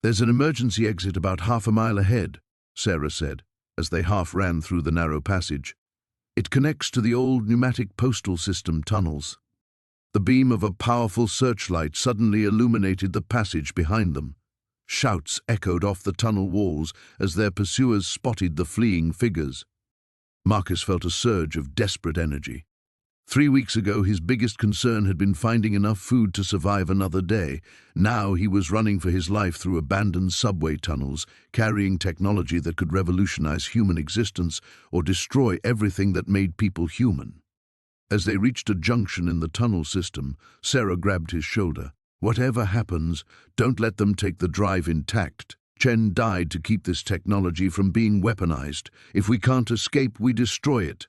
"There's an emergency exit about half a mile ahead," Sarah said, as they half ran through the narrow passage. "It connects to the old pneumatic postal system tunnels." The beam of a powerful searchlight suddenly illuminated the passage behind them. Shouts echoed off the tunnel walls as their pursuers spotted the fleeing figures. Marcus felt a surge of desperate energy. 3 weeks ago, his biggest concern had been finding enough food to survive another day. Now he was running for his life through abandoned subway tunnels, carrying technology that could revolutionize human existence or destroy everything that made people human. As they reached a junction in the tunnel system, Sarah grabbed his shoulder. "Whatever happens, don't let them take the drive intact. Chen died to keep this technology from being weaponized. If we can't escape, we destroy it."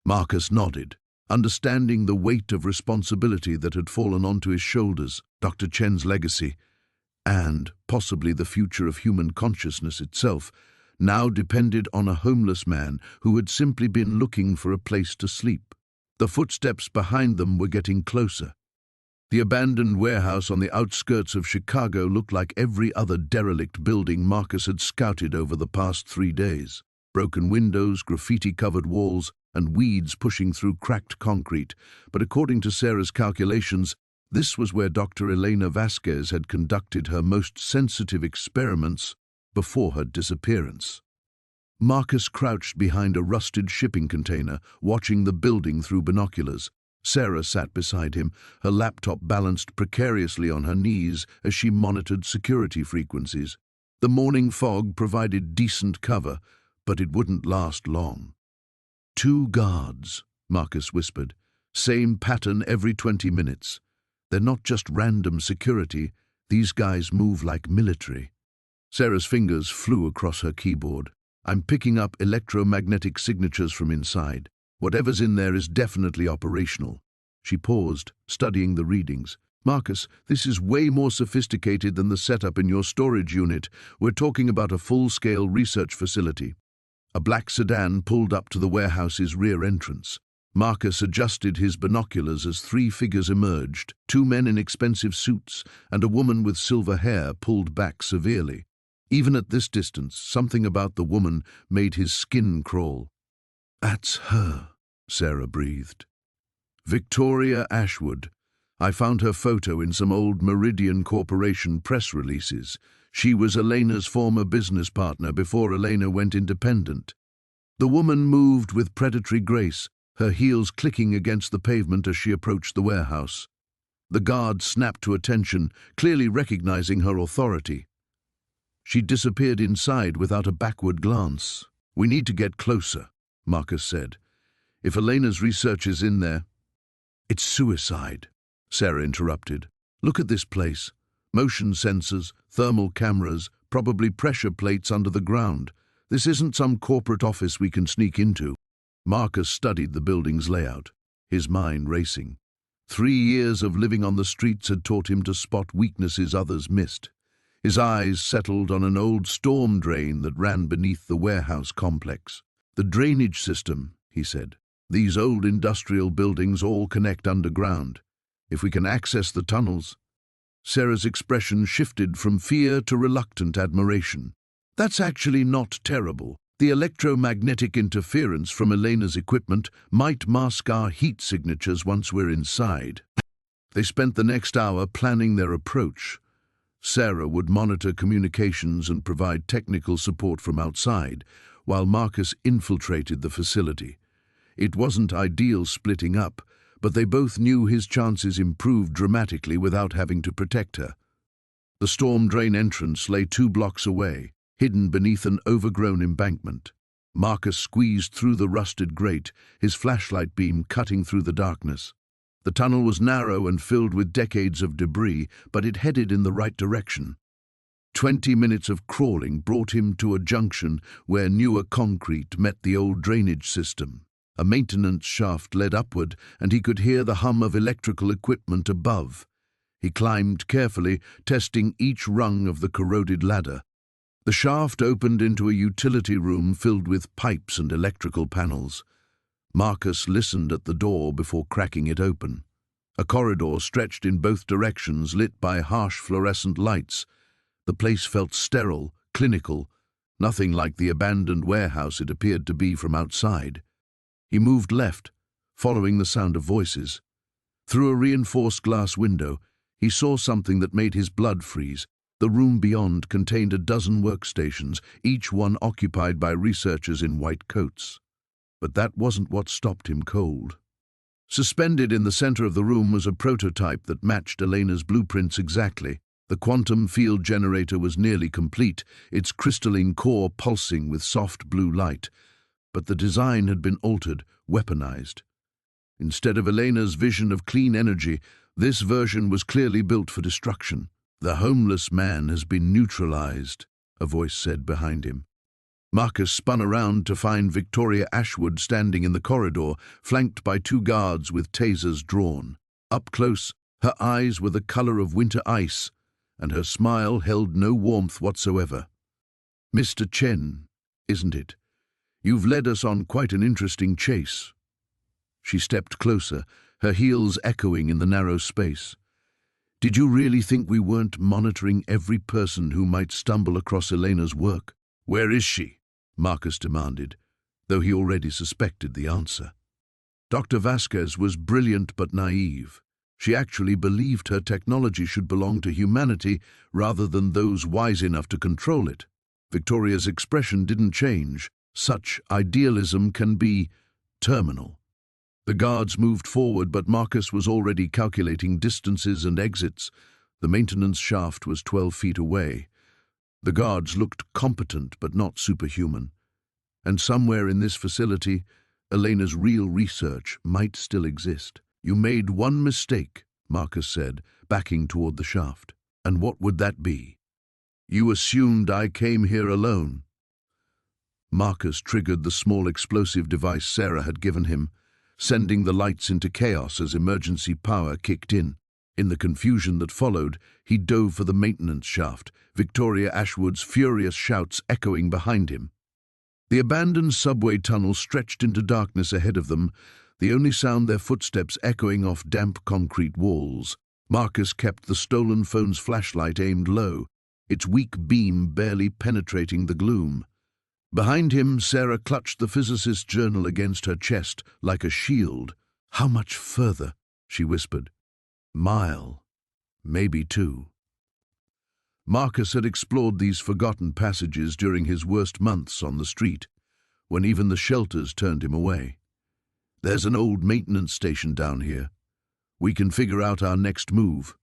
Marcus nodded, understanding the weight of responsibility that had fallen onto his shoulders. Dr. Chen's legacy, and possibly the future of human consciousness itself, now depended on a homeless man who had simply been looking for a place to sleep. The footsteps behind them were getting closer. The abandoned warehouse on the outskirts of Chicago looked like every other derelict building Marcus had scouted over the past 3 days. Broken windows, graffiti-covered walls, and weeds pushing through cracked concrete. But according to Sarah's calculations, this was where Dr. Elena Vasquez had conducted her most sensitive experiments before her disappearance. Marcus crouched behind a rusted shipping container, watching the building through binoculars. Sarah sat beside him, her laptop balanced precariously on her knees as she monitored security frequencies. The morning fog provided decent cover, but it wouldn't last long. "2 guards," Marcus whispered. "Same pattern every 20 minutes. They're not just random security. These guys move like military." Sarah's fingers flew across her keyboard. "I'm picking up electromagnetic signatures from inside. Whatever's in there is definitely operational." She paused, studying the readings. "Marcus, this is way more sophisticated than the setup in your storage unit. We're talking about a full-scale research facility." A black sedan pulled up to the warehouse's rear entrance. Marcus adjusted his binoculars as 3 figures emerged, 2 men in expensive suits, and a woman with silver hair pulled back severely. Even at this distance, something about the woman made his skin crawl. "That's her," Sarah breathed. "Victoria Ashwood. I found her photo in some old Meridian Corporation press releases. She was Elena's former business partner before Elena went independent." The woman moved with predatory grace, her heels clicking against the pavement as she approached the warehouse. The guard snapped to attention, clearly recognizing her authority. She disappeared inside without a backward glance. "We need to get closer," Marcus said. "If Elena's research is in there—" "It's suicide," Sarah interrupted. "Look at this place. Motion sensors, thermal cameras, probably pressure plates under the ground. This isn't some corporate office we can sneak into." Marcus studied the building's layout, his mind racing. 3 years of living on the streets had taught him to spot weaknesses others missed. His eyes settled on an old storm drain that ran beneath the warehouse complex. "The drainage system," he said. "These old industrial buildings all connect underground. If we can access the tunnels—" Sarah's expression shifted from fear to reluctant admiration. "That's actually not terrible. The electromagnetic interference from Elena's equipment might mask our heat signatures once we're inside." They spent the next hour planning their approach. Sarah would monitor communications and provide technical support from outside, while Marcus infiltrated the facility. It wasn't ideal splitting up, but they both knew his chances improved dramatically without having to protect her. The storm drain entrance lay 2 blocks away, hidden beneath an overgrown embankment. Marcus squeezed through the rusted grate, his flashlight beam cutting through the darkness. The tunnel was narrow and filled with decades of debris, but it headed in the right direction. 20 minutes of crawling brought him to a junction where newer concrete met the old drainage system. A maintenance shaft led upward, and he could hear the hum of electrical equipment above. He climbed carefully, testing each rung of the corroded ladder. The shaft opened into a utility room filled with pipes and electrical panels. Marcus listened at the door before cracking it open. A corridor stretched in both directions, lit by harsh fluorescent lights. The place felt sterile, clinical, nothing like the abandoned warehouse it appeared to be from outside. He moved left, following the sound of voices. Through a reinforced glass window, he saw something that made his blood freeze. The room beyond contained a dozen workstations, each one occupied by researchers in white coats. But that wasn't what stopped him cold. Suspended in the center of the room was a prototype that matched Elena's blueprints exactly. The quantum field generator was nearly complete, its crystalline core pulsing with soft blue light. But the design had been altered, weaponized. Instead of Elena's vision of clean energy, this version was clearly built for destruction. "The homeless man has been neutralized," a voice said behind him. Marcus spun around to find Victoria Ashwood standing in the corridor, flanked by two guards with tasers drawn. Up close, her eyes were the color of winter ice, and her smile held no warmth whatsoever. "Mr. Chen, isn't it? You've led us on quite an interesting chase." She stepped closer, her heels echoing in the narrow space. "Did you really think we weren't monitoring every person who might stumble across Elena's work?" "Where is she?" Marcus demanded, though he already suspected the answer. Dr. Vasquez was brilliant but naive. She actually believed her technology should belong to humanity rather than those wise enough to control it. Victoria's expression didn't change. Such idealism can be terminal. The guards moved forward, but Marcus was already calculating distances and exits. The maintenance shaft was 12 feet away. The guards looked competent but not superhuman. And somewhere in this facility, Elena's real research might still exist. "You made one mistake," Marcus said, backing toward the shaft. "And what would that be?" "You assumed I came here alone." Marcus triggered the small explosive device Sarah had given him, sending the lights into chaos as emergency power kicked in. In the confusion that followed, he dove for the maintenance shaft, Victoria Ashwood's furious shouts echoing behind him. The abandoned subway tunnel stretched into darkness ahead of them, the only sound their footsteps echoing off damp concrete walls. Marcus kept the stolen phone's flashlight aimed low, its weak beam barely penetrating the gloom. Behind him, Sarah clutched the Physicist journal against her chest like a shield. "How much further?" she whispered. "Mile, maybe two." Marcus had explored these forgotten passages during his worst months on the street, when even the shelters turned him away. "There's an old maintenance station down here. We can figure out our next move."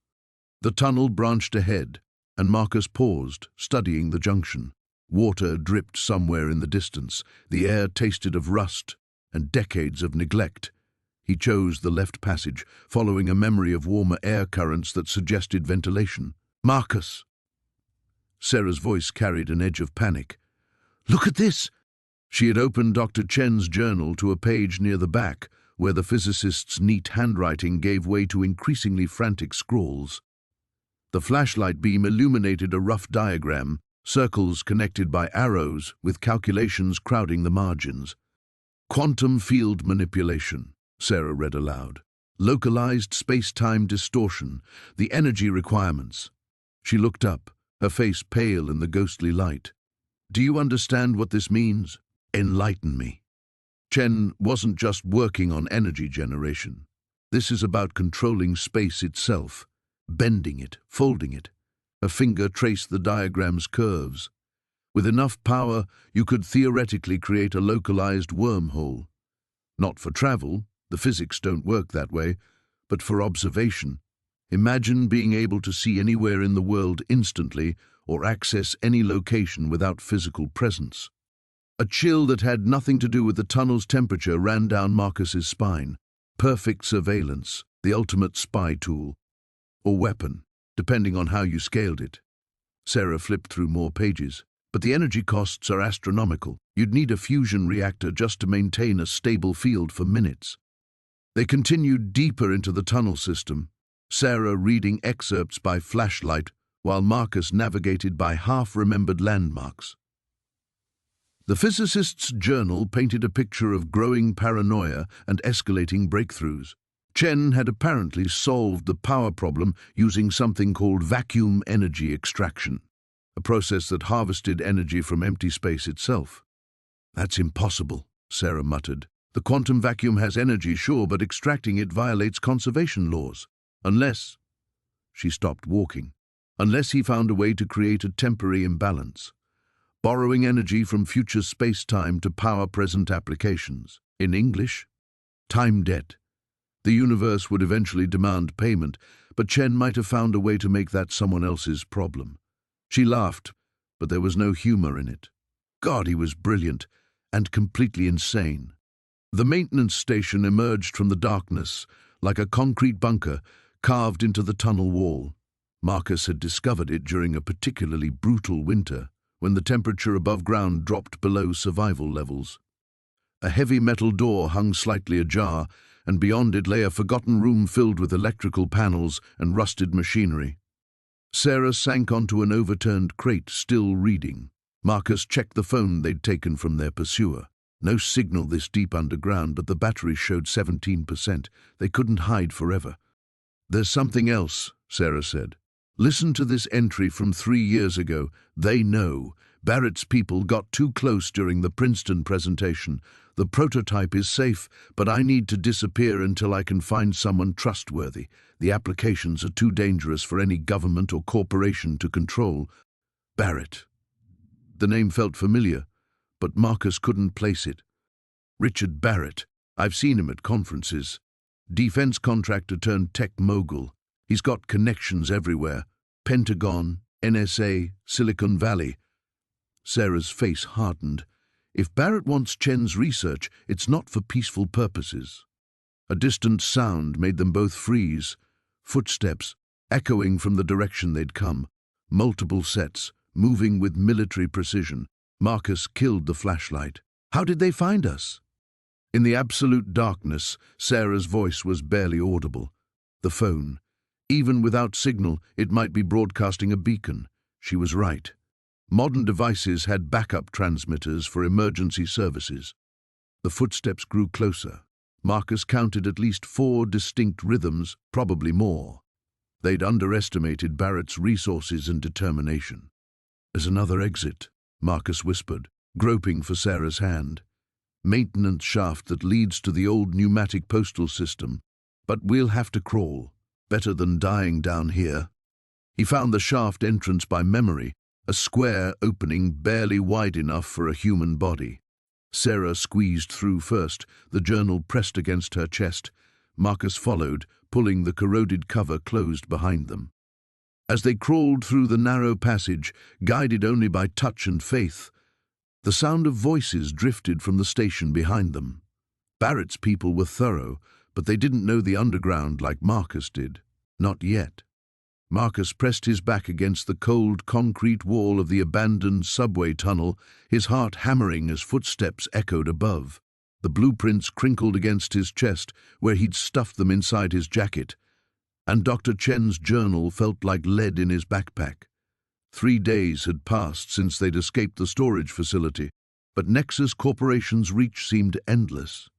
The tunnel branched ahead, and Marcus paused, studying the junction. Water dripped somewhere in the distance. The air tasted of rust and decades of neglect. He chose the left passage, following a memory of warmer air currents that suggested ventilation. "Marcus!" Sarah's voice carried an edge of panic. "Look at this!" She had opened Dr. Chen's journal to a page near the back, where the physicist's neat handwriting gave way to increasingly frantic scrawls. The flashlight beam illuminated a rough diagram, circles connected by arrows, with calculations crowding the margins. "Quantum field manipulation," Sarah read aloud. "Localized space-time distortion, the energy requirements." She looked up, her face pale in the ghostly light. "Do you understand what this means? Enlighten me." Chen wasn't just working on energy generation. This is about controlling space itself, bending it, folding it. Her finger traced the diagram's curves. With enough power, you could theoretically create a localized wormhole. Not for travel, the physics don't work that way, but for observation. Imagine being able to see anywhere in the world instantly or access any location without physical presence. A chill that had nothing to do with the tunnel's temperature ran down Marcus's spine. Perfect surveillance, the ultimate spy tool. Or weapon, depending on how you scaled it. Sarah flipped through more pages. But the energy costs are astronomical. You'd need a fusion reactor just to maintain a stable field for minutes. They continued deeper into the tunnel system, Sarah reading excerpts by flashlight while Marcus navigated by half-remembered landmarks. The physicist's journal painted a picture of growing paranoia and escalating breakthroughs. Chen had apparently solved the power problem using something called vacuum energy extraction, a process that harvested energy from empty space itself. "That's impossible," Sarah muttered. "The quantum vacuum has energy, sure, but extracting it violates conservation laws. Unless—" She stopped walking. "Unless he found a way to create a temporary imbalance, borrowing energy from future space-time to power present applications. In English, time debt. The universe would eventually demand payment, but Chen might have found a way to make that someone else's problem." She laughed, but there was no humor in it. God, he was brilliant and completely insane. The maintenance station emerged from the darkness like a concrete bunker carved into the tunnel wall. Marcus had discovered it during a particularly brutal winter, when the temperature above ground dropped below survival levels. A heavy metal door hung slightly ajar, and beyond it lay a forgotten room filled with electrical panels and rusted machinery. Sarah sank onto an overturned crate, still reading. Marcus checked the phone they'd taken from their pursuer. No signal this deep underground, but the battery showed 17%. They couldn't hide forever. "There's something else," Sarah said. "Listen to this entry from 3 years ago. They know. Barrett's people got too close during the Princeton presentation. The prototype is safe, but I need to disappear until I can find someone trustworthy. The applications are too dangerous for any government or corporation to control." Barrett. The name felt familiar, but Marcus couldn't place it. Richard Barrett. I've seen him at conferences. Defense contractor turned tech mogul. He's got connections everywhere. Pentagon, NSA, Silicon Valley. Sarah's face hardened. If Barrett wants Chen's research, it's not for peaceful purposes. A distant sound made them both freeze. Footsteps, echoing from the direction they'd come. Multiple sets, moving with military precision. Marcus killed the flashlight. "How did they find us?" In the absolute darkness, Sarah's voice was barely audible. The phone. Even without signal, it might be broadcasting a beacon. She was right. Modern devices had backup transmitters for emergency services. The footsteps grew closer. Marcus counted at least 4 distinct rhythms, probably more. They'd underestimated Barrett's resources and determination. "There's another exit," Marcus whispered, groping for Sarah's hand. "Maintenance shaft that leads to the old pneumatic postal system. But we'll have to crawl. Better than dying down here." He found the shaft entrance by memory, a square opening barely wide enough for a human body. Sarah squeezed through first, the journal pressed against her chest. Marcus followed, pulling the corroded cover closed behind them. As they crawled through the narrow passage, guided only by touch and faith, the sound of voices drifted from the station behind them. Barrett's people were thorough, but they didn't know the underground like Marcus did. Not yet. Marcus pressed his back against the cold concrete wall of the abandoned subway tunnel, his heart hammering as footsteps echoed above. The blueprints crinkled against his chest, where he'd stuffed them inside his jacket, and Dr. Chen's journal felt like lead in his backpack. 3 days had passed since they'd escaped the storage facility, but Nexus Corporation's reach seemed endless.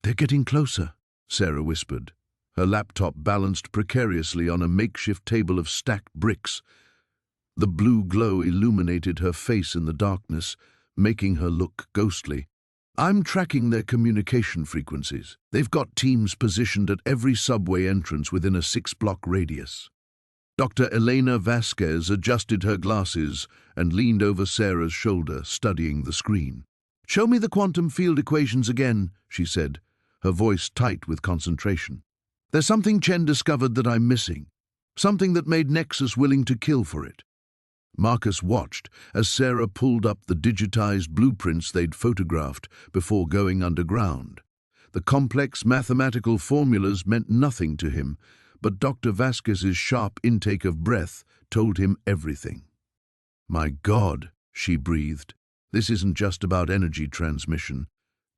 "They're getting closer," Sarah whispered. Her laptop balanced precariously on a makeshift table of stacked bricks. The blue glow illuminated her face in the darkness, making her look ghostly. "I'm tracking their communication frequencies. They've got teams positioned at every subway entrance within a 6-block radius." Dr. Elena Vasquez adjusted her glasses and leaned over Sarah's shoulder, studying the screen. "Show me the quantum field equations again," she said, her voice tight with concentration. "There's something Chen discovered that I'm missing, something that made Nexus willing to kill for it." Marcus watched as Sarah pulled up the digitized blueprints they'd photographed before going underground. The complex mathematical formulas meant nothing to him, but Dr. Vasquez's sharp intake of breath told him everything. My God, she breathed. This isn't just about energy transmission.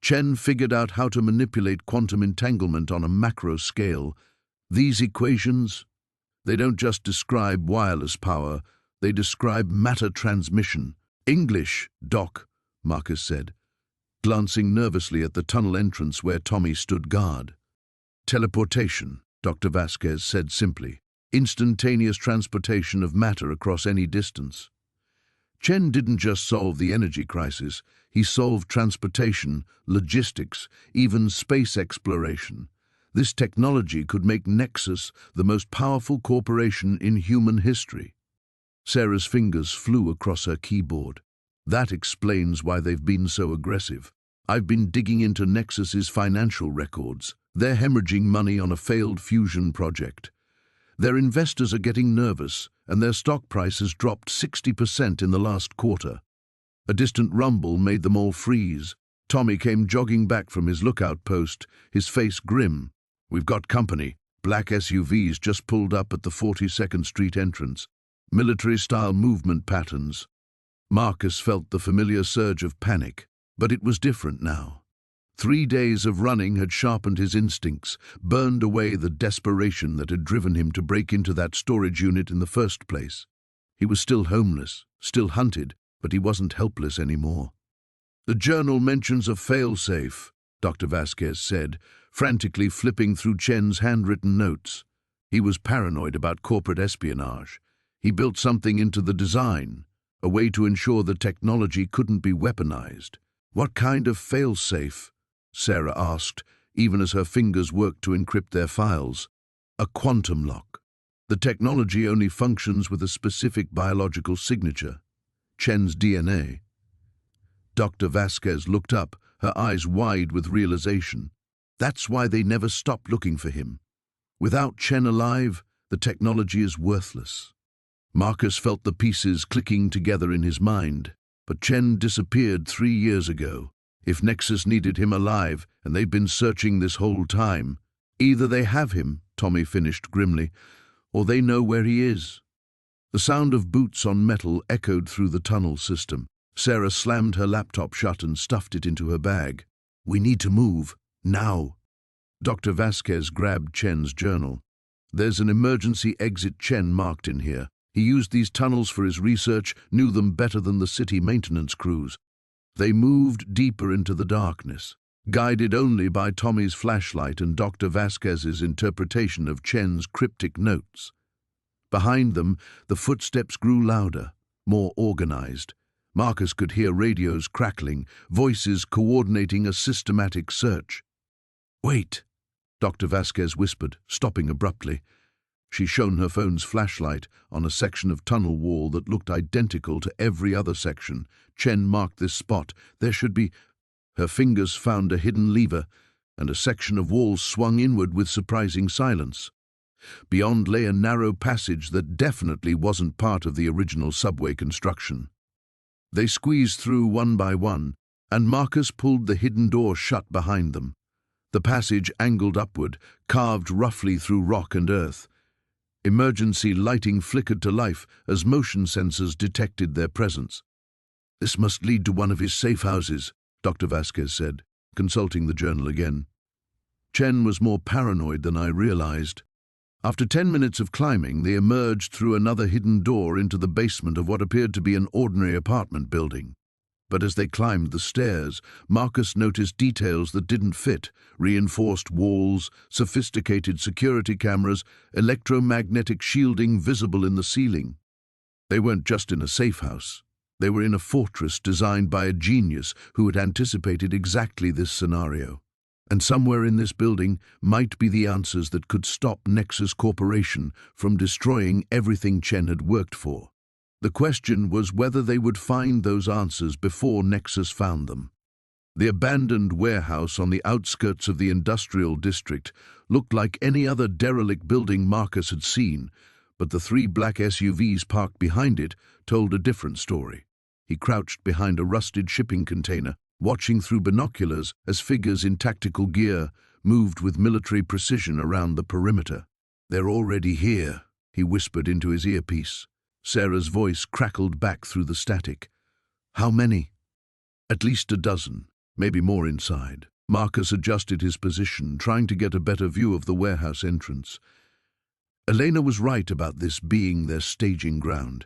Chen figured out how to manipulate quantum entanglement on a macro scale. These equations, they don't just describe wireless power, they describe matter transmission. English, Doc, Marcus said, glancing nervously at the tunnel entrance where Tommy stood guard. Teleportation, Dr. Vasquez said simply. Instantaneous transportation of matter across any distance. Chen didn't just solve the energy crisis, he solved transportation, logistics, even space exploration. This technology could make Nexus the most powerful corporation in human history. Sarah's fingers flew across her keyboard. That explains why they've been so aggressive. I've been digging into Nexus's financial records. They're hemorrhaging money on a failed fusion project. Their investors are getting nervous, and their stock price has dropped 60% in the last quarter. A distant rumble made them all freeze. Tommy came jogging back from his lookout post, his face grim. We've got company. Black SUVs just pulled up at the 42nd Street entrance. Military-style movement patterns. Marcus felt the familiar surge of panic, but it was different now. 3 days of running had sharpened his instincts, burned away the desperation that had driven him to break into that storage unit in the first place. He was still homeless, still hunted, but he wasn't helpless anymore. The journal mentions a fail-safe, Dr. Vasquez said, frantically flipping through Chen's handwritten notes. He was paranoid about corporate espionage. He built something into the design, a way to ensure the technology couldn't be weaponized. What kind of fail-safe? Sarah asked, even as her fingers worked to encrypt their files. A quantum lock. The technology only functions with a specific biological signature, Chen's DNA. Dr. Vasquez looked up, her eyes wide with realization. That's why they never stopped looking for him. Without Chen alive, the technology is worthless. Marcus felt the pieces clicking together in his mind, but Chen disappeared 3 years ago. If Nexus needed him alive, and they've been searching this whole time, either they have him, Tommy finished grimly, or they know where he is. The sound of boots on metal echoed through the tunnel system. Sarah slammed her laptop shut and stuffed it into her bag. We need to move, now. Dr. Vasquez grabbed Chen's journal. There's an emergency exit Chen marked in here. He used these tunnels for his research, knew them better than the city maintenance crews. They moved deeper into the darkness, guided only by Tommy's flashlight and Dr. Vasquez's interpretation of Chen's cryptic notes. Behind them, the footsteps grew louder, more organized. Marcus could hear radios crackling, voices coordinating a systematic search. Wait, Dr. Vasquez whispered, stopping abruptly. She shone her phone's flashlight on a section of tunnel wall that looked identical to every other section. Chen marked this spot. There should be... Her fingers found a hidden lever, and a section of wall swung inward with surprising silence. Beyond lay a narrow passage that definitely wasn't part of the original subway construction. They squeezed through one by one, and Marcus pulled the hidden door shut behind them. The passage angled upward, carved roughly through rock and earth. Emergency lighting flickered to life as motion sensors detected their presence. This must lead to one of his safe houses, Dr. Vasquez said, consulting the journal again. Chen was more paranoid than I realized. After 10 minutes of climbing, they emerged through another hidden door into the basement of what appeared to be an ordinary apartment building. But as they climbed the stairs, Marcus noticed details that didn't fit: reinforced walls, sophisticated security cameras, electromagnetic shielding visible in the ceiling. They weren't just in a safe house. They were in a fortress designed by a genius who had anticipated exactly this scenario. And somewhere in this building might be the answers that could stop Nexus Corporation from destroying everything Chen had worked for. The question was whether they would find those answers before Nexus found them. The abandoned warehouse on the outskirts of the industrial district looked like any other derelict building Marcus had seen, but the 3 black SUVs parked behind it told a different story. He crouched behind a rusted shipping container, watching through binoculars as figures in tactical gear moved with military precision around the perimeter. They're already here, he whispered into his earpiece. Sarah's voice crackled back through the static. How many? At least a dozen, maybe more inside. Marcus adjusted his position, trying to get a better view of the warehouse entrance. Elena was right about this being their staging ground.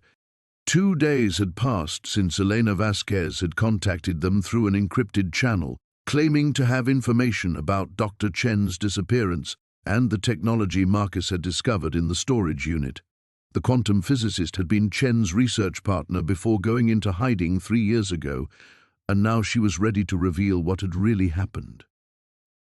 2 days had passed since Elena Vasquez had contacted them through an encrypted channel, claiming to have information about Dr. Chen's disappearance and the technology Marcus had discovered in the storage unit. The quantum physicist had been Chen's research partner before going into hiding 3 years ago, and now she was ready to reveal what had really happened.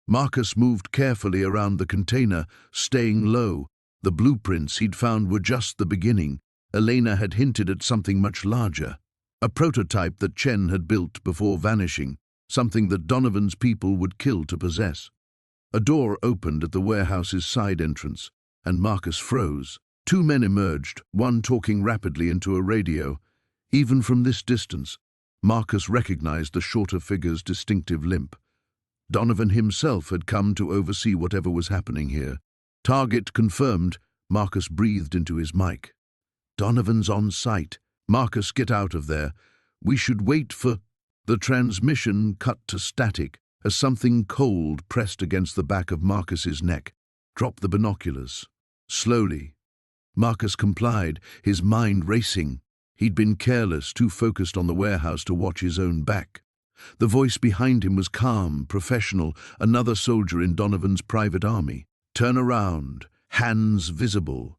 Marcus moved carefully around the container, staying low. The blueprints he'd found were just the beginning. Elena had hinted at something much larger, a prototype that Chen had built before vanishing, something that Donovan's people would kill to possess. A door opened at the warehouse's side entrance, and Marcus froze. 2 men emerged, one talking rapidly into a radio. Even from this distance, Marcus recognized the shorter figure's distinctive limp. Donovan himself had come to oversee whatever was happening here. Target confirmed, Marcus breathed into his mic. Donovan's on site. Marcus, get out of there. We should wait for... The transmission cut to static as something cold pressed against the back of Marcus's neck. Drop the binoculars. Slowly. Marcus complied, his mind racing. He'd been careless, too focused on the warehouse to watch his own back. The voice behind him was calm, professional, another soldier in Donovan's private army. Turn around, hands visible.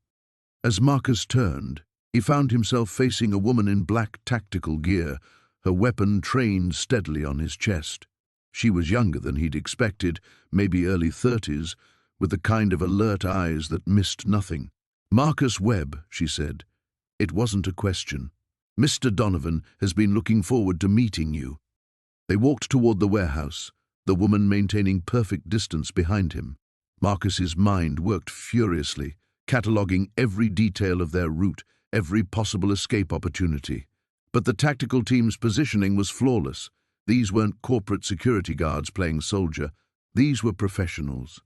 As Marcus turned, he found himself facing a woman in black tactical gear, her weapon trained steadily on his chest. She was younger than he'd expected, maybe early 30s, with the kind of alert eyes that missed nothing. Marcus Webb, she said. It wasn't a question. Mr. Donovan has been looking forward to meeting you. They walked toward the warehouse, the woman maintaining perfect distance behind him. Marcus's mind worked furiously, cataloguing every detail of their route, every possible escape opportunity. But the tactical team's positioning was flawless. These weren't corporate security guards playing soldier. These were professionals.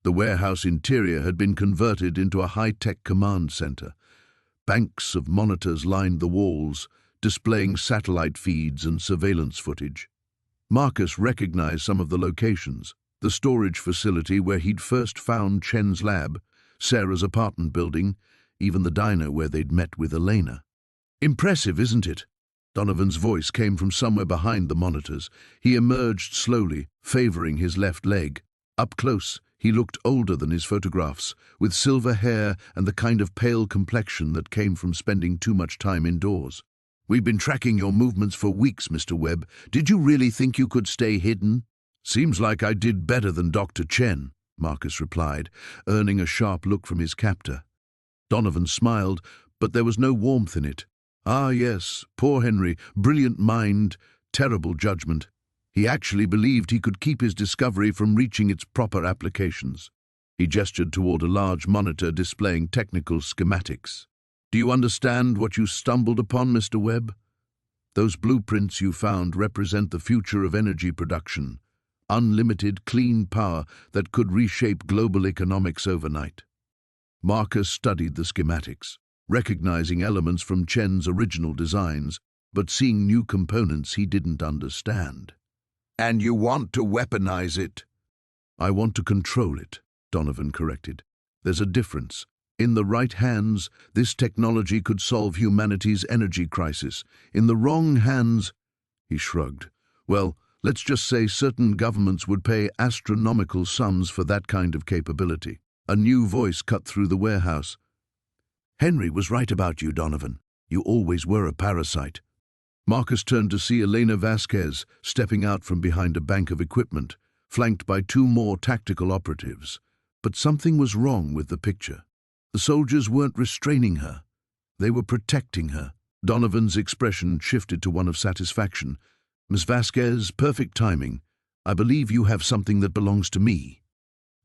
The warehouse interior had been converted into a high-tech command center. Banks of monitors lined the walls, displaying satellite feeds and surveillance footage. Marcus recognized some of the locations: the storage facility where he'd first found Chen's lab, Sarah's apartment building, even the diner where they'd met with Elena. Impressive, isn't it? Donovan's voice came from somewhere behind the monitors. He emerged slowly, favoring his left leg. Up close, he looked older than his photographs, with silver hair and the kind of pale complexion that came from spending too much time indoors. We've been tracking your movements for weeks, Mr. Webb. Did you really think you could stay hidden? Seems like I did better than Dr. Chen, Marcus replied, earning a sharp look from his captor. Donovan smiled, but there was no warmth in it. Ah, yes, poor Henry, brilliant mind, terrible judgment. He actually believed he could keep his discovery from reaching its proper applications. He gestured toward a large monitor displaying technical schematics. Do you understand what you stumbled upon, Mr. Webb? Those blueprints you found represent the future of energy production, unlimited, clean power that could reshape global economics overnight. Marcus studied the schematics, recognizing elements from Chen's original designs, but seeing new components he didn't understand. And you want to weaponize it? I want to control it, Donovan corrected. There's a difference. In the right hands, this technology could solve humanity's energy crisis. In the wrong hands, he shrugged. Well, let's just say certain governments would pay astronomical sums for that kind of capability. A new voice cut through the warehouse. Henry was right about you, Donovan. You always were a parasite. Marcus turned to see Elena Vasquez stepping out from behind a bank of equipment, flanked by 2 more tactical operatives. But something was wrong with the picture. The soldiers weren't restraining her. They were protecting her. Donovan's expression shifted to one of satisfaction. Miss Vasquez, perfect timing. I believe you have something that belongs to me.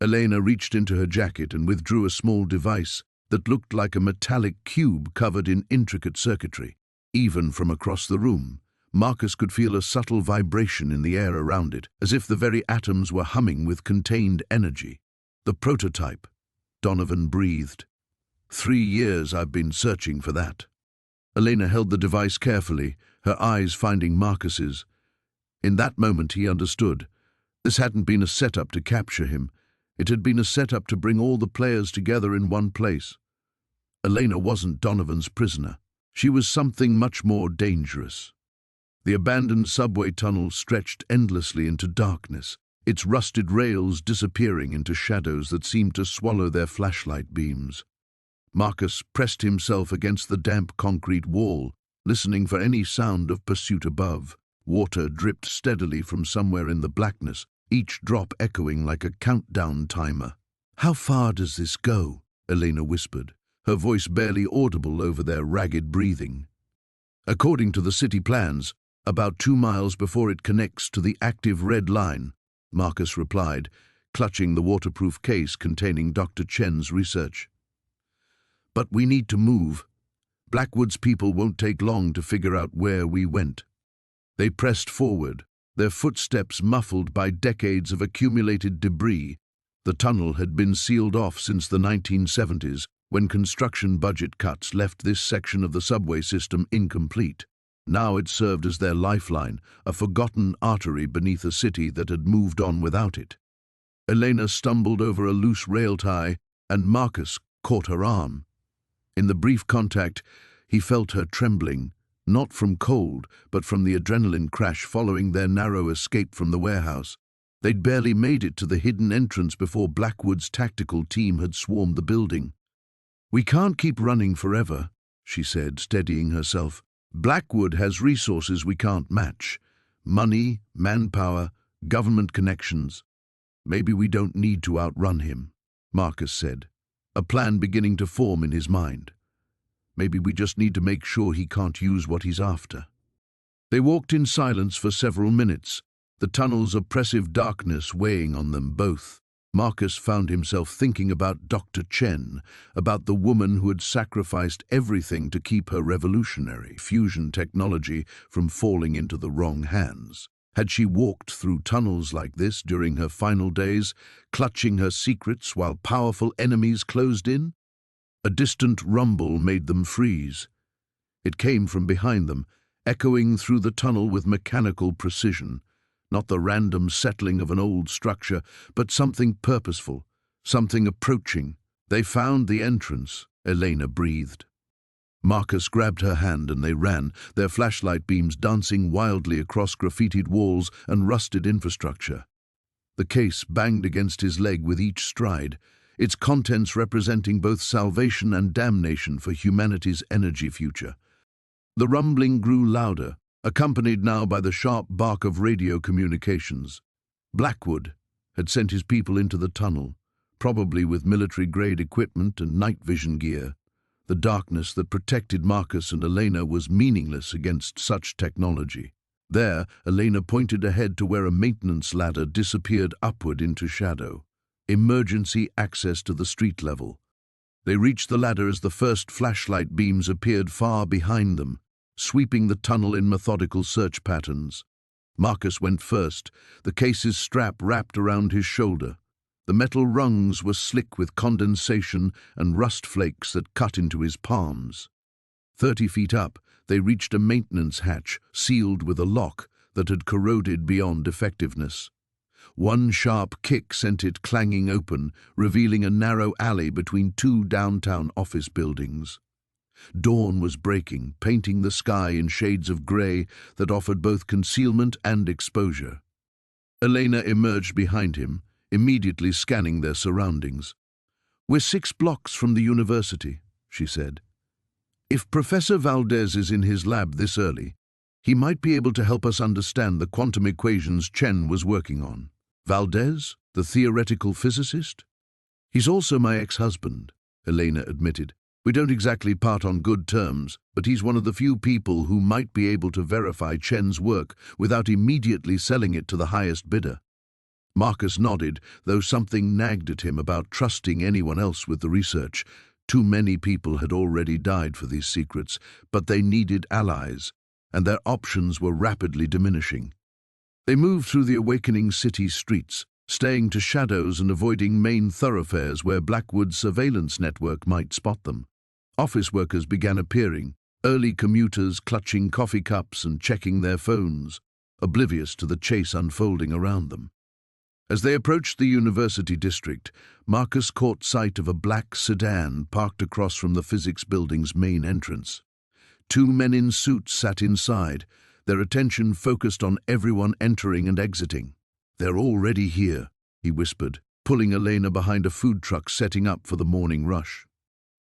Elena reached into her jacket and withdrew a small device that looked like a metallic cube covered in intricate circuitry. Even from across the room, Marcus could feel a subtle vibration in the air around it, as if the very atoms were humming with contained energy. The prototype, Donovan breathed. 3 years I've been searching for that. Elena held the device carefully, her eyes finding Marcus's. In that moment he understood. This hadn't been a setup to capture him. It had been a setup to bring all the players together in one place. Elena wasn't Donovan's prisoner. She was something much more dangerous. The abandoned subway tunnel stretched endlessly into darkness, its rusted rails disappearing into shadows that seemed to swallow their flashlight beams. Marcus pressed himself against the damp concrete wall, listening for any sound of pursuit above. Water dripped steadily from somewhere in the blackness, each drop echoing like a countdown timer. "How far does this go?" Elena whispered, her voice barely audible over their ragged breathing. "According to the city plans, about 2 miles before it connects to the active red line," Marcus replied, clutching the waterproof case containing Dr. Chen's research. "But we need to move. Blackwood's people won't take long to figure out where we went." They pressed forward, their footsteps muffled by decades of accumulated debris. The tunnel had been sealed off since the 1970s, when construction budget cuts left this section of the subway system incomplete. Now it served as their lifeline, a forgotten artery beneath a city that had moved on without it. Elena stumbled over a loose rail tie, and Marcus caught her arm. In the brief contact, he felt her trembling, not from cold, but from the adrenaline crash following their narrow escape from the warehouse. They'd barely made it to the hidden entrance before Blackwood's tactical team had swarmed the building. "We can't keep running forever," she said, steadying herself. "Blackwood has resources we can't match. Money, manpower, government connections. Maybe we don't need to outrun him," Marcus said, a plan beginning to form in his mind. "Maybe we just need to make sure he can't use what he's after." They walked in silence for several minutes, the tunnel's oppressive darkness weighing on them both. Marcus found himself thinking about Dr. Chen, about the woman who had sacrificed everything to keep her revolutionary fusion technology from falling into the wrong hands. Had she walked through tunnels like this during her final days, clutching her secrets while powerful enemies closed in? A distant rumble made them freeze. It came from behind them, echoing through the tunnel with mechanical precision. Not the random settling of an old structure, but something purposeful, something approaching. They found the entrance, Elena breathed. Marcus grabbed her hand and they ran, their flashlight beams dancing wildly across graffitied walls and rusted infrastructure. The case banged against his leg with each stride, its contents representing both salvation and damnation for humanity's energy future. The rumbling grew louder, accompanied now by the sharp bark of radio communications. Blackwood had sent his people into the tunnel, probably with military-grade equipment and night vision gear. The darkness that protected Marcus and Elena was meaningless against such technology. There, Elena pointed ahead to where a maintenance ladder disappeared upward into shadow. Emergency access to the street level. They reached the ladder as the first flashlight beams appeared far behind them, sweeping the tunnel in methodical search patterns. Marcus went first, the case's strap wrapped around his shoulder. The metal rungs were slick with condensation and rust flakes that cut into his palms. 30 feet up, they reached a maintenance hatch, sealed with a lock that had corroded beyond effectiveness. One sharp kick sent it clanging open, revealing a narrow alley between 2 downtown office buildings. Dawn was breaking, painting the sky in shades of grey that offered both concealment and exposure. Elena emerged behind him, immediately scanning their surroundings. "We're 6 blocks from the university," she said. "If Professor Valdez is in his lab this early, he might be able to help us understand the quantum equations Chen was working on." "Valdez, the theoretical physicist?" "He's also my ex-husband," Elena admitted. "We don't exactly part on good terms, but he's one of the few people who might be able to verify Chen's work without immediately selling it to the highest bidder." Marcus nodded, though something nagged at him about trusting anyone else with the research. Too many people had already died for these secrets, but they needed allies, and their options were rapidly diminishing. They moved through the awakening city streets, staying to shadows and avoiding main thoroughfares where Blackwood's surveillance network might spot them. Office workers began appearing, early commuters clutching coffee cups and checking their phones, oblivious to the chase unfolding around them. As they approached the university district, Marcus caught sight of a black sedan parked across from the physics building's main entrance. Two men in suits sat inside, their attention focused on everyone entering and exiting. "They're already here," he whispered, pulling Elena behind a food truck setting up for the morning rush.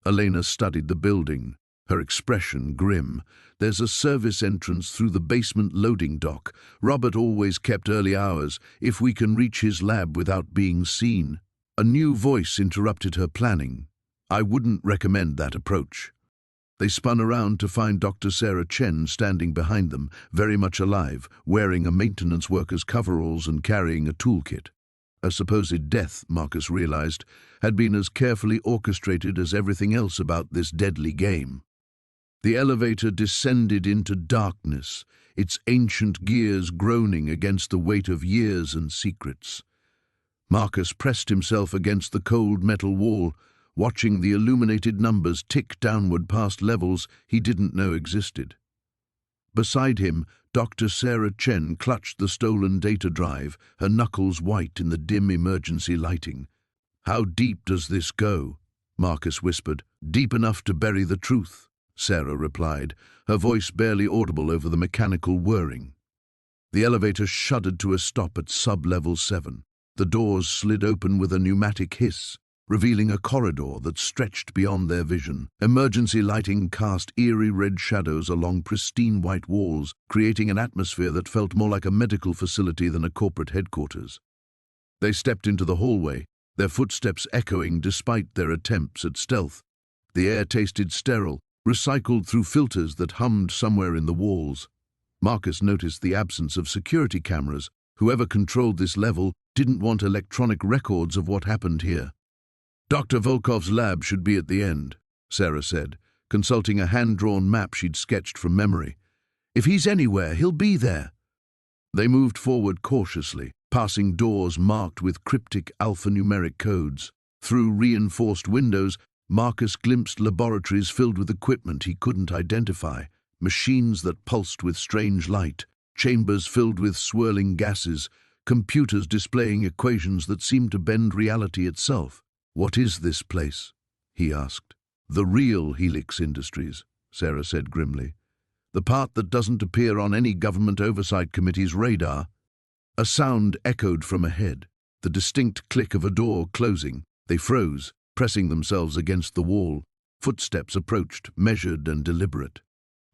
Elena studied the building, her expression grim. "There's a service entrance through the basement loading dock. Robert always kept early hours, if we can reach his lab without being seen." A new voice interrupted her planning. "I wouldn't recommend that approach." They spun around to find Dr. Sarah Chen standing behind them, very much alive, wearing a maintenance worker's coveralls and carrying a toolkit. A supposed death, Marcus realized, had been as carefully orchestrated as everything else about this deadly game. The elevator descended into darkness, its ancient gears groaning against the weight of years and secrets. Marcus pressed himself against the cold metal wall, watching the illuminated numbers tick downward past levels he didn't know existed. Beside him, Dr. Sarah Chen clutched the stolen data drive, her knuckles white in the dim emergency lighting. "How deep does this go?" Marcus whispered. "Deep enough to bury the truth," Sarah replied, her voice barely audible over the mechanical whirring. The elevator shuddered to a stop at sub-level 7. The doors slid open with a pneumatic hiss, revealing a corridor that stretched beyond their vision. Emergency lighting cast eerie red shadows along pristine white walls, creating an atmosphere that felt more like a medical facility than a corporate headquarters. They stepped into the hallway, their footsteps echoing despite their attempts at stealth. The air tasted sterile, recycled through filters that hummed somewhere in the walls. Marcus noticed the absence of security cameras. Whoever controlled this level didn't want electronic records of what happened here. "Dr. Volkov's lab should be at the end," Sarah said, consulting a hand-drawn map she'd sketched from memory. "If he's anywhere, he'll be there." They moved forward cautiously, passing doors marked with cryptic alphanumeric codes. Through reinforced windows, Marcus glimpsed laboratories filled with equipment he couldn't identify, machines that pulsed with strange light, chambers filled with swirling gases, computers displaying equations that seemed to bend reality itself. "What is this place?" he asked. "The real Helix Industries," Sarah said grimly. "The part that doesn't appear on any government oversight committee's radar." A sound echoed from ahead, the distinct click of a door closing. They froze, pressing themselves against the wall. Footsteps approached, measured and deliberate.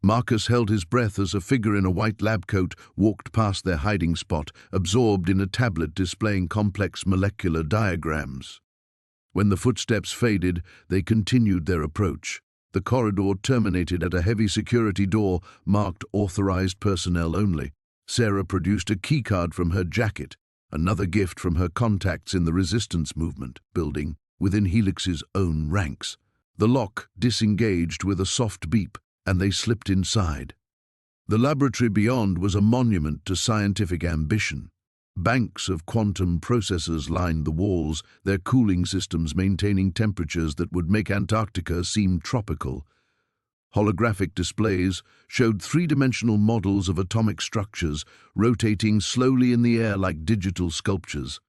Marcus held his breath as a figure in a white lab coat walked past their hiding spot, absorbed in a tablet displaying complex molecular diagrams. When the footsteps faded, they continued their approach. The corridor terminated at a heavy security door marked "Authorized Personnel Only." Sarah produced a keycard from her jacket, another gift from her contacts in the resistance movement building within Helix's own ranks. The lock disengaged with a soft beep, and they slipped inside. The laboratory beyond was a monument to scientific ambition. Banks of quantum processors lined the walls, their cooling systems maintaining temperatures that would make Antarctica seem tropical. Holographic displays showed three-dimensional models of atomic structures rotating slowly in the air like digital sculptures.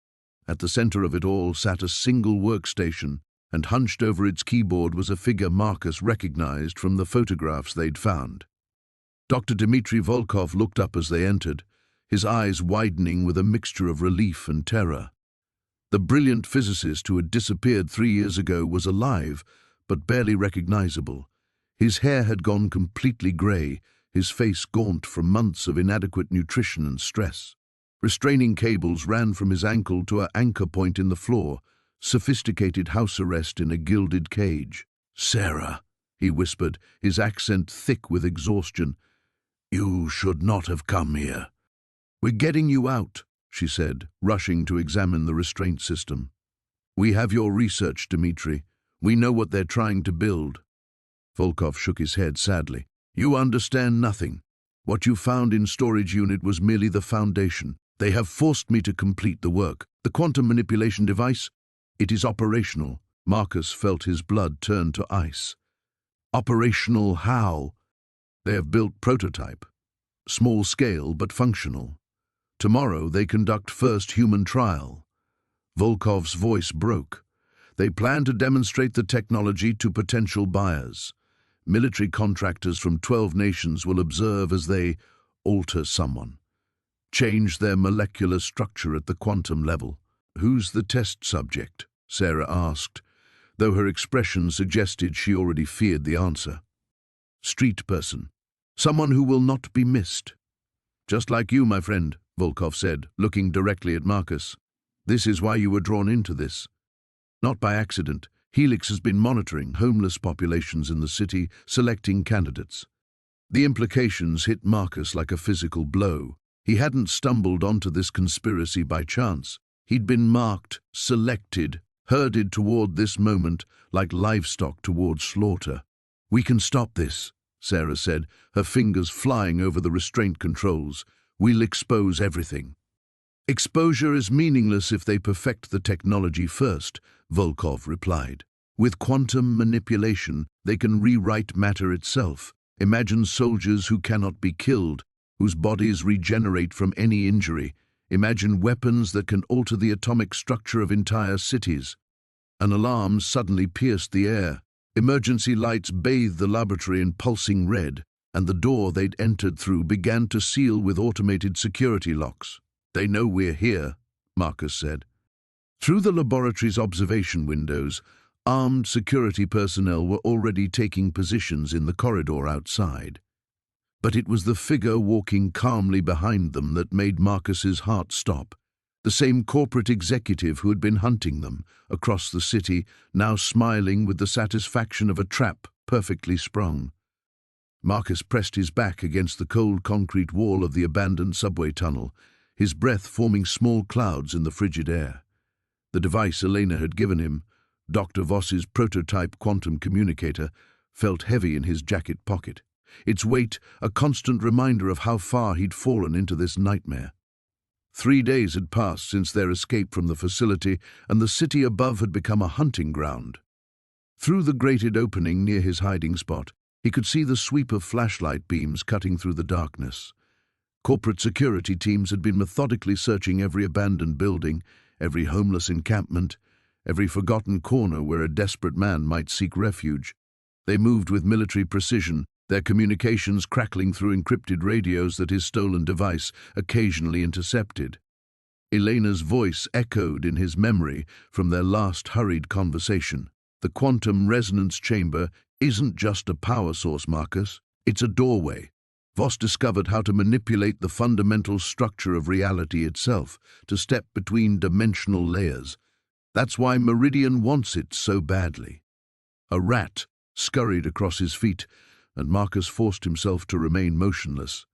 At the center of it all sat a single workstation, and hunched over its keyboard was a figure Marcus recognized from the photographs they'd found. Dr. Dmitry Volkov looked up as they entered, his eyes widening with a mixture of relief and terror. The brilliant physicist who had disappeared 3 years ago was alive, but barely recognizable. His hair had gone completely gray, his face gaunt from months of inadequate nutrition and stress. Restraining cables ran from his ankle to an anchor point in the floor, sophisticated house arrest in a gilded cage. "Sarah," he whispered, his accent thick with exhaustion, "you should not have come here." "We're getting you out," she said, rushing to examine the restraint system. "We have your research, Dmitri. We know what they're trying to build." Volkov shook his head sadly. "You understand nothing. What you found in storage unit was merely the foundation. They have forced me to complete the work. The quantum manipulation device, it is operational." Marcus felt his blood turn to ice. "Operational how?" They have built prototype, small scale but functional. Tomorrow they conduct first human trial. Volkov's voice broke. They plan to demonstrate the technology to potential buyers. Military contractors from 12 nations will observe as they alter someone, change their molecular structure at the quantum level. "Who's the test subject?" Sarah asked, though her expression suggested she already feared the answer. "Street person. Someone who will not be missed." "Just like you, my friend," Volkov said, looking directly at Marcus. "This is why you were drawn into this. Not by accident. Helix has been monitoring homeless populations in the city, selecting candidates." The implications hit Marcus like a physical blow. He hadn't stumbled onto this conspiracy by chance. He'd been marked, selected, herded toward this moment like livestock toward slaughter. "We can stop this," Sarah said, her fingers flying over the restraint controls. "We'll expose everything." "Exposure is meaningless if they perfect the technology first," Volkov replied. "With quantum manipulation, they can rewrite matter itself. Imagine soldiers who cannot be killed, whose bodies regenerate from any injury. Imagine weapons that can alter the atomic structure of entire cities." An alarm suddenly pierced the air. Emergency lights bathed the laboratory in pulsing red, and the door they'd entered through began to seal with automated security locks. "They know we're here," Marcus said. Through the laboratory's observation windows, armed security personnel were already taking positions in the corridor outside. But it was the figure walking calmly behind them that made Marcus's heart stop. The same corporate executive who had been hunting them across the city, now smiling with the satisfaction of a trap perfectly sprung. Marcus pressed his back against the cold concrete wall of the abandoned subway tunnel, his breath forming small clouds in the frigid air. The device Elena had given him, Dr. Voss's prototype quantum communicator, felt heavy in his jacket pocket, its weight a constant reminder of how far he'd fallen into this nightmare. 3 days had passed since their escape from the facility, and the city above had become a hunting ground. Through the grated opening near his hiding spot, he could see the sweep of flashlight beams cutting through the darkness. Corporate security teams had been methodically searching every abandoned building, every homeless encampment, every forgotten corner where a desperate man might seek refuge. They moved with military precision, their communications crackling through encrypted radios that his stolen device occasionally intercepted. Elena's voice echoed in his memory from their last hurried conversation. "The quantum resonance chamber isn't just a power source, Marcus. It's a doorway. Voss discovered how to manipulate the fundamental structure of reality itself, to step between dimensional layers. That's why Meridian wants it so badly." A rat scurried across his feet, and Marcus forced himself to remain motionless.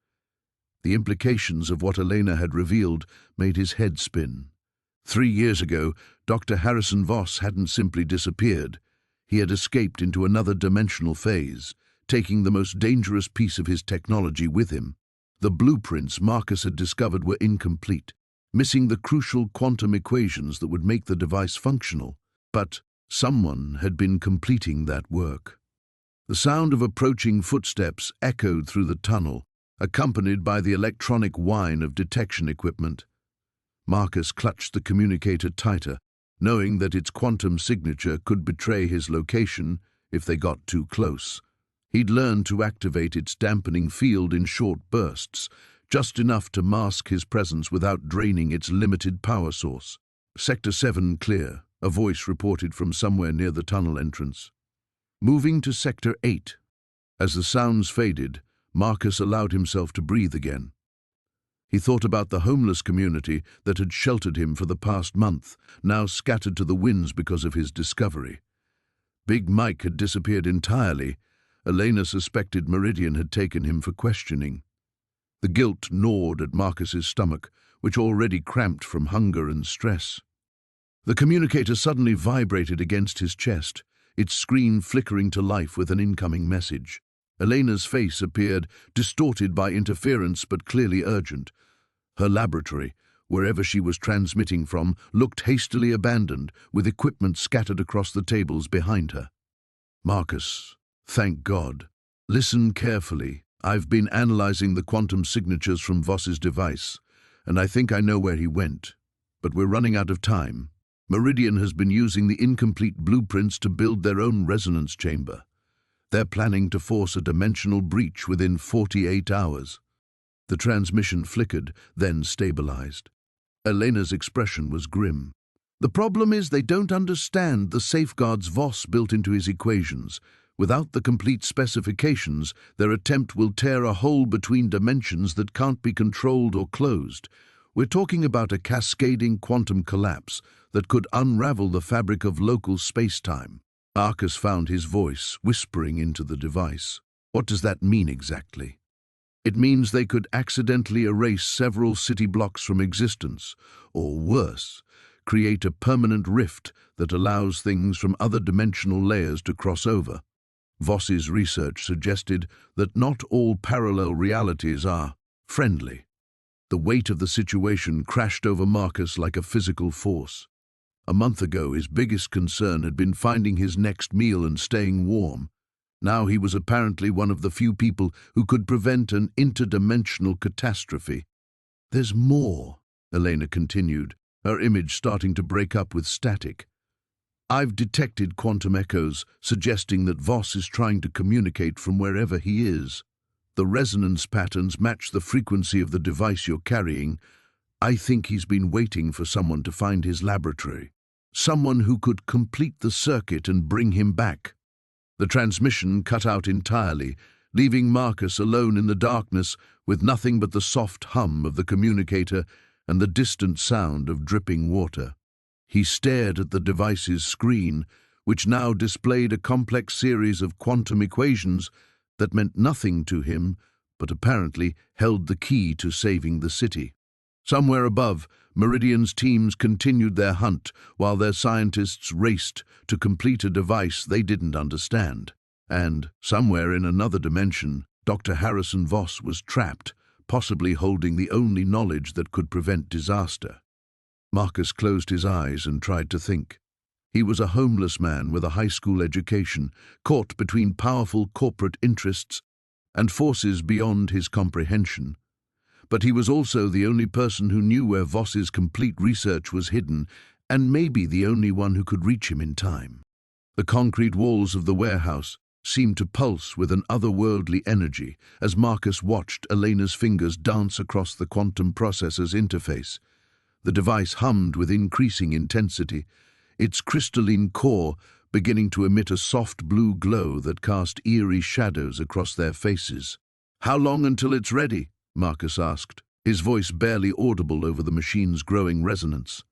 The implications of what Elena had revealed made his head spin. 3 years ago, Dr. Harrison Voss hadn't simply disappeared. He had escaped into another dimensional phase, taking the most dangerous piece of his technology with him. The blueprints Marcus had discovered were incomplete, missing the crucial quantum equations that would make the device functional. But someone had been completing that work. The sound of approaching footsteps echoed through the tunnel, accompanied by the electronic whine of detection equipment. Marcus clutched the communicator tighter, knowing that its quantum signature could betray his location if they got too close. He'd learned to activate its dampening field in short bursts, just enough to mask his presence without draining its limited power source. "Sector 7 clear," a voice reported from somewhere near the tunnel entrance. "Moving to Sector 8. As the sounds faded, Marcus allowed himself to breathe again. He thought about the homeless community that had sheltered him for the past month, now scattered to the winds because of his discovery. Big Mike had disappeared entirely. Elena suspected Meridian had taken him for questioning. The guilt gnawed at Marcus's stomach, which already cramped from hunger and stress. The communicator suddenly vibrated against his chest, its screen flickering to life with an incoming message. Elena's face appeared, distorted by interference but clearly urgent. Her laboratory, wherever she was transmitting from, looked hastily abandoned, with equipment scattered across the tables behind her. "Marcus, thank God. Listen carefully. I've been analyzing the quantum signatures from Voss's device, and I think I know where he went. But we're running out of time. Meridian has been using the incomplete blueprints to build their own resonance chamber. They're planning to force a dimensional breach within 48 hours. The transmission flickered, then stabilized. Elena's expression was grim. The problem is they don't understand the safeguards Voss built into his equations. Without the complete specifications, their attempt will tear a hole between dimensions that can't be controlled or closed. We're talking about a cascading quantum collapse that could unravel the fabric of local space-time. Marcus found his voice whispering into the device. What does that mean exactly? It means they could accidentally erase several city blocks from existence, or worse, create a permanent rift that allows things from other dimensional layers to cross over. Voss's research suggested that not all parallel realities are friendly. The weight of the situation crashed over Marcus like a physical force. A month ago, his biggest concern had been finding his next meal and staying warm. Now he was apparently one of the few people who could prevent an interdimensional catastrophe. "There's more," Elena continued, her image starting to break up with static. "I've detected quantum echoes, suggesting that Voss is trying to communicate from wherever he is. The resonance patterns match the frequency of the device you're carrying. I think he's been waiting for someone to find his laboratory. Someone who could complete the circuit and bring him back." The transmission cut out entirely, leaving Marcus alone in the darkness with nothing but the soft hum of the communicator and the distant sound of dripping water. He stared at the device's screen, which now displayed a complex series of quantum equations that meant nothing to him, but apparently held the key to saving the city. Somewhere above, Meridian's teams continued their hunt while their scientists raced to complete a device they didn't understand. And, somewhere in another dimension, Dr. Harrison Voss was trapped, possibly holding the only knowledge that could prevent disaster. Marcus closed his eyes and tried to think. He was a homeless man with a high school education, caught between powerful corporate interests and forces beyond his comprehension. But he was also the only person who knew where Voss's complete research was hidden, and maybe the only one who could reach him in time. The concrete walls of the warehouse seemed to pulse with an otherworldly energy as Marcus watched Elena's fingers dance across the quantum processor's interface. The device hummed with increasing intensity, its crystalline core beginning to emit a soft blue glow that cast eerie shadows across their faces. "How long until it's ready?" Marcus asked, his voice barely audible over the machine's growing resonance.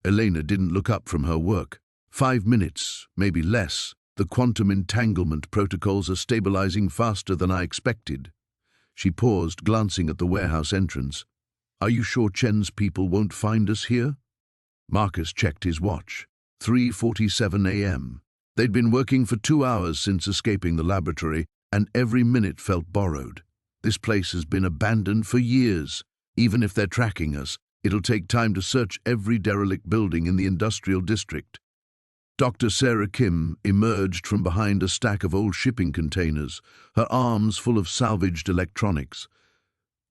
Elena didn't look up from her work. 5 minutes, maybe less. The quantum entanglement protocols are stabilizing faster than I expected. She paused, glancing at the warehouse entrance. "Are you sure Chen's people won't find us here?" Marcus checked his watch. 3:47 a.m. They'd been working for 2 hours since escaping the laboratory, and every minute felt borrowed. This place has been abandoned for years. Even if they're tracking us, it'll take time to search every derelict building in the industrial district. Dr. Sarah Kim emerged from behind a stack of old shipping containers, her arms full of salvaged electronics.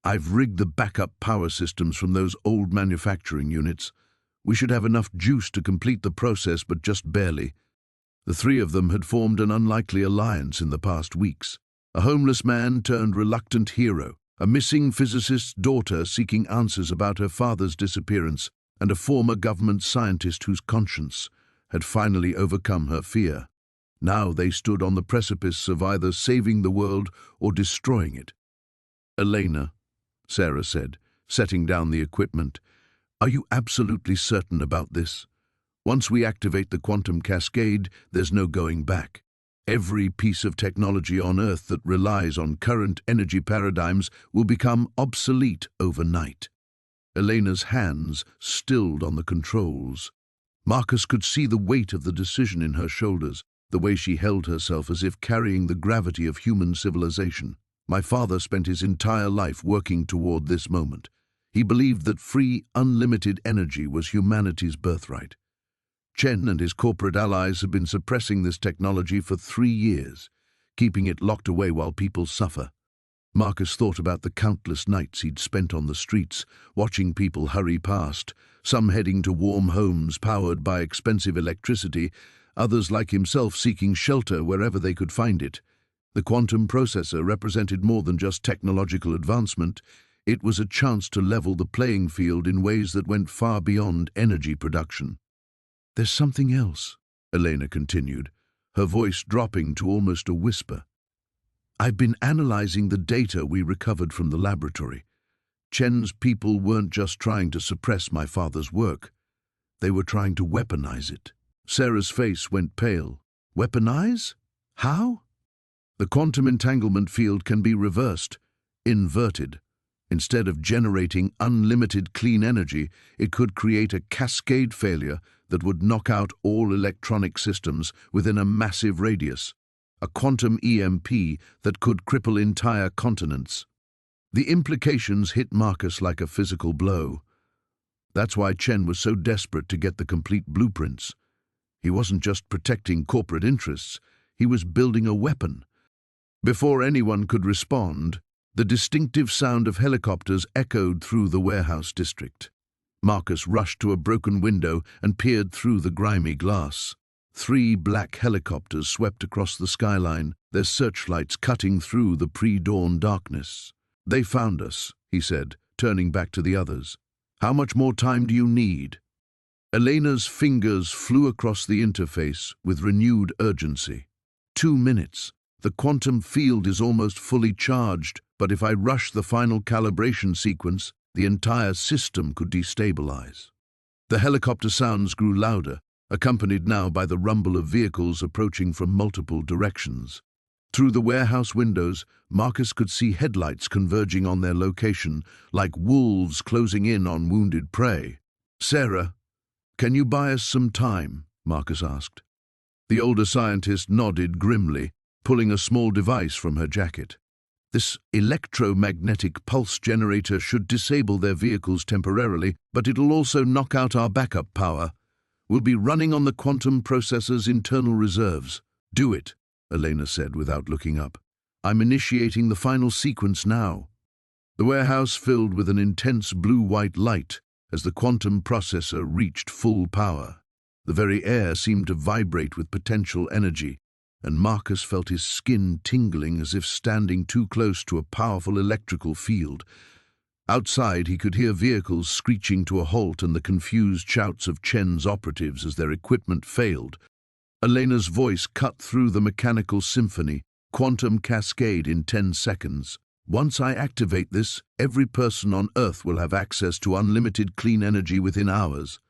"I've rigged the backup power systems from those old manufacturing units. We should have enough juice to complete the process, but just barely." The three of them had formed an unlikely alliance in the past weeks. A homeless man turned reluctant hero, a missing physicist's daughter seeking answers about her father's disappearance, and a former government scientist whose conscience had finally overcome her fear. Now they stood on the precipice of either saving the world or destroying it. "Elena," Sarah said, setting down the equipment, "are you absolutely certain about this? Once we activate the quantum cascade, there's no going back. Every piece of technology on Earth that relies on current energy paradigms will become obsolete overnight." Elena's hands stilled on the controls. Marcus could see the weight of the decision in her shoulders, the way she held herself as if carrying the gravity of human civilization. "My father spent his entire life working toward this moment. He believed that free, unlimited energy was humanity's birthright. Chen and his corporate allies have been suppressing this technology for 3 years, keeping it locked away while people suffer." Marcus thought about the countless nights he'd spent on the streets, watching people hurry past, some heading to warm homes powered by expensive electricity, others like himself seeking shelter wherever they could find it. The quantum processor represented more than just technological advancement. It was a chance to level the playing field in ways that went far beyond energy production. "There's something else," Elena continued, her voice dropping to almost a whisper. "I've been analyzing the data we recovered from the laboratory. Chen's people weren't just trying to suppress my father's work. They were trying to weaponize it." Sarah's face went pale. "Weaponize? How?" "The quantum entanglement field can be reversed, inverted. Instead of generating unlimited clean energy, it could create a cascade failure that would knock out all electronic systems within a massive radius. A quantum EMP that could cripple entire continents." The implications hit Marcus like a physical blow. That's why Chen was so desperate to get the complete blueprints. He wasn't just protecting corporate interests, he was building a weapon. Before anyone could respond, the distinctive sound of helicopters echoed through the warehouse district. Marcus rushed to a broken window and peered through the grimy glass. 3 black helicopters swept across the skyline, their searchlights cutting through the pre-dawn darkness. "They found us," he said, turning back to the others. "How much more time do you need?" Elena's fingers flew across the interface with renewed urgency. 2 minutes. The quantum field is almost fully charged, but if I rush the final calibration sequence, the entire system could destabilize. The helicopter sounds grew louder, accompanied now by the rumble of vehicles approaching from multiple directions. Through the warehouse windows, Marcus could see headlights converging on their location, like wolves closing in on wounded prey. "Sarah, can you buy us some time?" Marcus asked. The older scientist nodded grimly, pulling a small device from her jacket. "This electromagnetic pulse generator should disable their vehicles temporarily, but it'll also knock out our backup power. We'll be running on the quantum processor's internal reserves." "Do it," Elena said without looking up. "I'm initiating the final sequence now." The warehouse filled with an intense blue-white light as the quantum processor reached full power. The very air seemed to vibrate with potential energy, and Marcus felt his skin tingling as if standing too close to a powerful electrical field. Outside, he could hear vehicles screeching to a halt and the confused shouts of Chen's operatives as their equipment failed. Elena's voice cut through the mechanical symphony, quantum cascade in 10 seconds. "Once I activate this, every person on Earth will have access to unlimited clean energy within hours.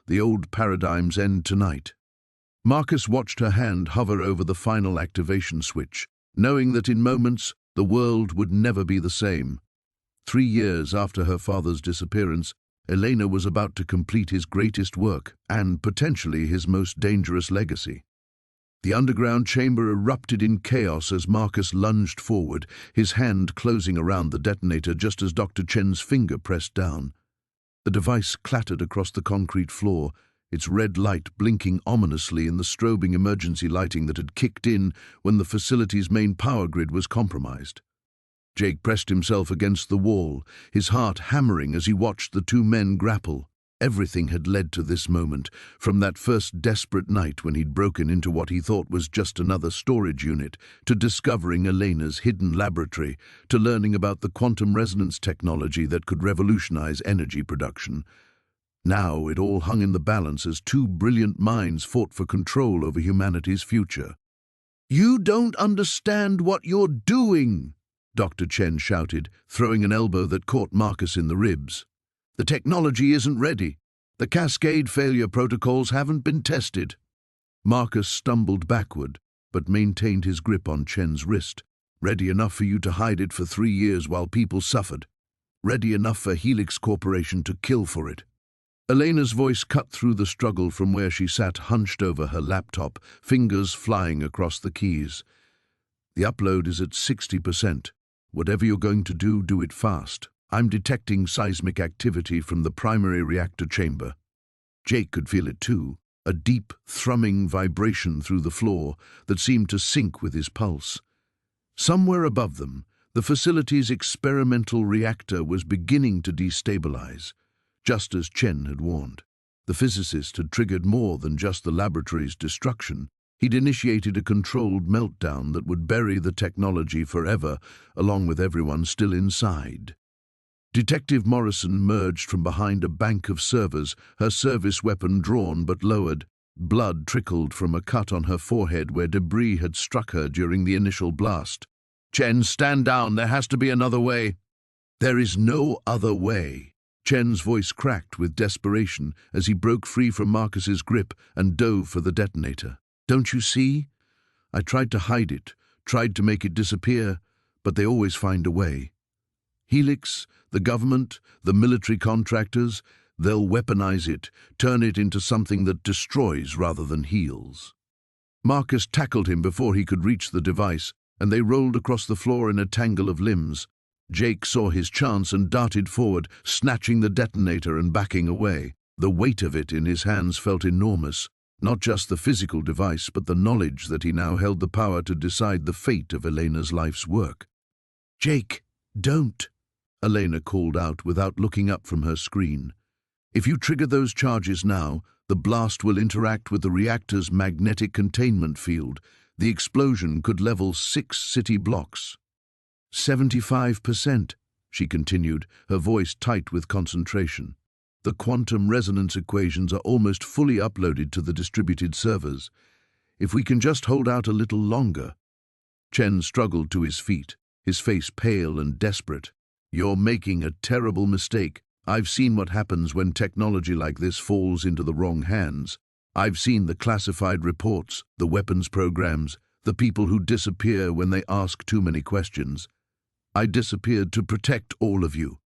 The old paradigms end tonight." Marcus watched her hand hover over the final activation switch, knowing that in moments the world would never be the same. 3 years after her father's disappearance, Elena was about to complete his greatest work and potentially his most dangerous legacy. The underground chamber erupted in chaos as Marcus lunged forward, his hand closing around the detonator just as Dr. Chen's finger pressed down. The device clattered across the concrete floor, its red light blinking ominously in the strobing emergency lighting that had kicked in when the facility's main power grid was compromised. Jake pressed himself against the wall, his heart hammering as he watched the 2 men grapple. Everything had led to this moment, from that first desperate night when he'd broken into what he thought was just another storage unit, to discovering Elena's hidden laboratory, to learning about the quantum resonance technology that could revolutionize energy production. Now it all hung in the balance as 2 brilliant minds fought for control over humanity's future. "You don't understand what you're doing," Dr. Chen shouted, throwing an elbow that caught Marcus in the ribs. "The technology isn't ready. The cascade failure protocols haven't been tested." Marcus stumbled backward, but maintained his grip on Chen's wrist. "Ready enough for you to hide it for 3 years while people suffered. Ready enough for Helix Corporation to kill for it." Elena's voice cut through the struggle from where she sat hunched over her laptop, fingers flying across the keys. "The upload is at 60%. Whatever you're going to do, do it fast. I'm detecting seismic activity from the primary reactor chamber." Jake could feel it too, a deep, thrumming vibration through the floor that seemed to sync with his pulse. Somewhere above them, The facility's experimental reactor was beginning to destabilize, just as Chen had warned. The physicist had triggered more than just the laboratory's destruction. He'd initiated a controlled meltdown that would bury the technology forever, along with everyone still inside. Detective Morrison emerged from behind a bank of servers, her service weapon drawn but lowered. Blood trickled from a cut on her forehead where debris had struck her during the initial blast. "Chen, stand down. There has to be another way." "There is no other way." Chen's voice cracked with desperation as he broke free from Marcus's grip and dove for the detonator. "Don't you see? I tried to hide it, tried to make it disappear, but they always find a way. Helix, the government, the military contractors, they'll weaponize it, turn it into something that destroys rather than heals." Marcus tackled him before he could reach the device, and they rolled across the floor in a tangle of limbs. Jake saw his chance and darted forward, snatching the detonator and backing away. The weight of it in his hands felt enormous, not just the physical device, but the knowledge that he now held the power to decide the fate of Elena's life's work. "Jake, don't!" Elena called out without looking up from her screen. "If you trigger those charges now, the blast will interact with the reactor's magnetic containment field. The explosion could level 6 city blocks." 75%, she continued, her voice tight with concentration. "The quantum resonance equations are almost fully uploaded to the distributed servers. If we can just hold out a little longer." Chen struggled to his feet, his face pale and desperate. "You're making a terrible mistake. I've seen what happens when technology like this falls into the wrong hands. I've seen the classified reports, the weapons programs, the people who disappear when they ask too many questions. I disappeared to protect all of you."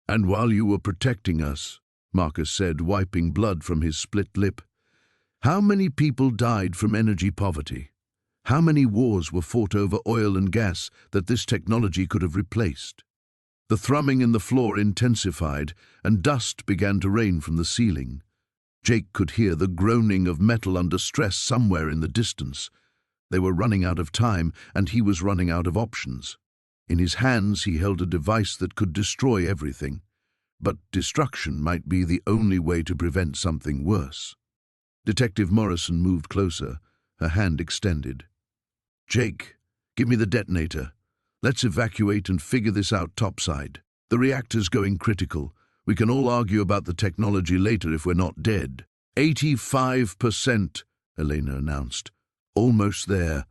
"And while you were protecting us," Marcus said, wiping blood from his split lip, "how many people died from energy poverty? How many wars were fought over oil and gas that this technology could have replaced?" The thrumming in the floor intensified, and dust began to rain from the ceiling. Jake could hear the groaning of metal under stress somewhere in the distance. They were running out of time, and he was running out of options. In his hands he held a device that could destroy everything. But destruction might be the only way to prevent something worse. Detective Morrison moved closer, her hand extended. "Jake, give me the detonator. Let's evacuate and figure this out topside. The reactor's going critical. We can all argue about the technology later if we're not dead." 85%, Elena announced. "Almost there."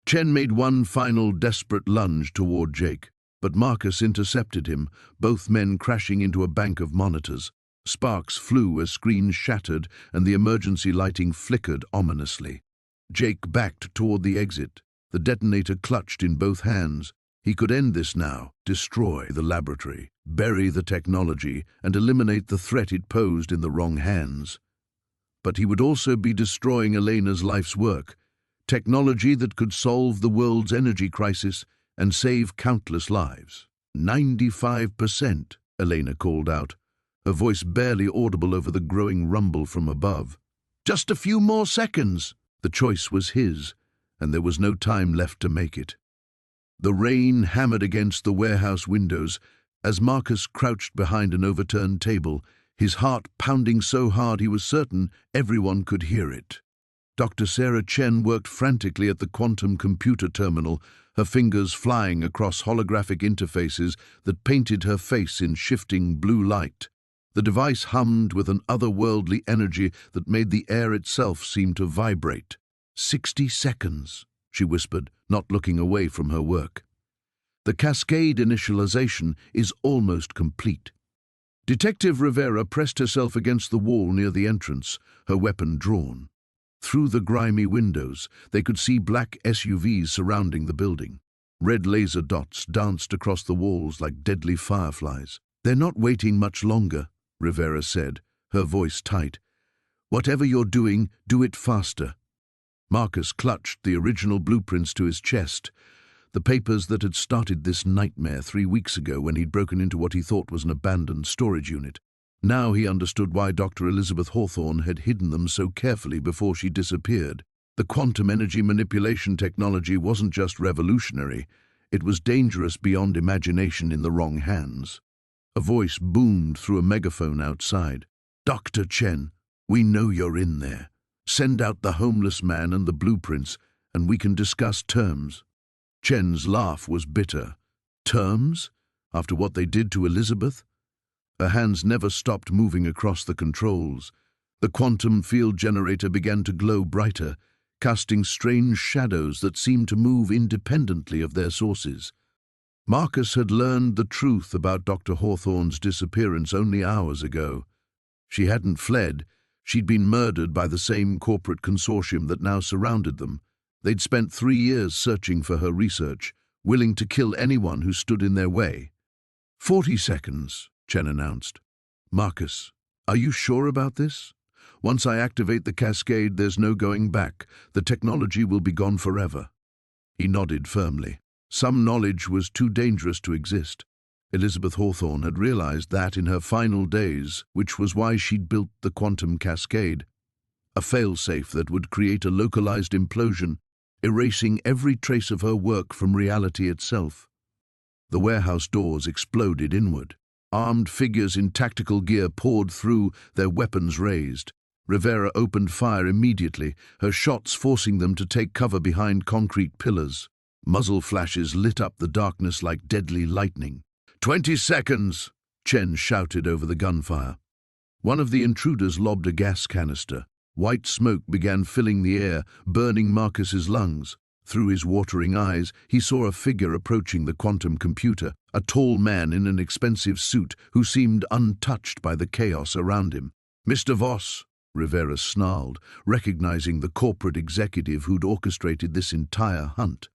Chen made one final desperate lunge toward Jake, but Marcus intercepted him, both men crashing into a bank of monitors. Sparks flew as screens shattered and the emergency lighting flickered ominously. Jake backed toward the exit, the detonator clutched in both hands. He could end this now, destroy the laboratory, bury the technology, and eliminate the threat it posed in the wrong hands. But he would also be destroying Elena's life's work, technology that could solve the world's energy crisis and save countless lives. 95%, Elena called out, her voice barely audible over the growing rumble from above. "Just a few more seconds." The choice was his, and there was no time left to make it. The rain hammered against the warehouse windows as Marcus crouched behind an overturned table, his heart pounding so hard he was certain everyone could hear it. Dr. Sarah Chen worked frantically at the quantum computer terminal, her fingers flying across holographic interfaces that painted her face in shifting blue light. The device hummed with an otherworldly energy that made the air itself seem to vibrate. 60 seconds, she whispered, not looking away from her work. "The cascade initialization is almost complete." Detective Rivera pressed herself against the wall near the entrance, her weapon drawn. Through the grimy windows, they could see black SUVs surrounding the building. Red laser dots danced across the walls like deadly fireflies. "They're not waiting much longer," Rivera said, her voice tight. "Whatever you're doing, do it faster." Marcus clutched the original blueprints to his chest, the papers that had started this nightmare 3 weeks ago when he'd broken into what he thought was an abandoned storage unit. Now he understood why Dr. Elizabeth Hawthorne had hidden them so carefully before she disappeared. The quantum energy manipulation technology wasn't just revolutionary, It was dangerous beyond imagination in the wrong hands. A voice boomed through a megaphone outside. "Dr. Chen, we know you're in there. Send out the homeless man and the blueprints, and we can discuss terms." Chen's laugh was bitter. Terms? After what they did to Elizabeth? Her hands never stopped moving across the controls. The quantum field generator began to glow brighter, casting strange shadows that seemed to move independently of their sources. Marcus had learned the truth about Dr. Hawthorne's disappearance only hours ago. She hadn't fled. She'd been murdered by the same corporate consortium that now surrounded them. They'd spent 3 years searching for her research, willing to kill anyone who stood in their way. 40 seconds, Chen announced. "Marcus, are you sure about this? Once I activate the cascade, there's no going back. The technology will be gone forever." He nodded firmly. Some knowledge was too dangerous to exist. Elizabeth Hawthorne had realized that in her final days, which was why she'd built the quantum cascade, a failsafe that would create a localized implosion, erasing every trace of her work from reality itself. The warehouse doors exploded inward. Armed figures in tactical gear poured through, their weapons raised. Rivera opened fire immediately, her shots forcing them to take cover behind concrete pillars. Muzzle flashes lit up the darkness like deadly lightning. 20 seconds, Chen shouted over the gunfire. One of the intruders lobbed a gas canister. White smoke began filling the air, burning Marcus's lungs. Through his watering eyes, he saw a figure approaching the quantum computer, a tall man in an expensive suit who seemed untouched by the chaos around him. "Mr. Voss," Rivera snarled, recognizing the corporate executive who'd orchestrated this entire hunt.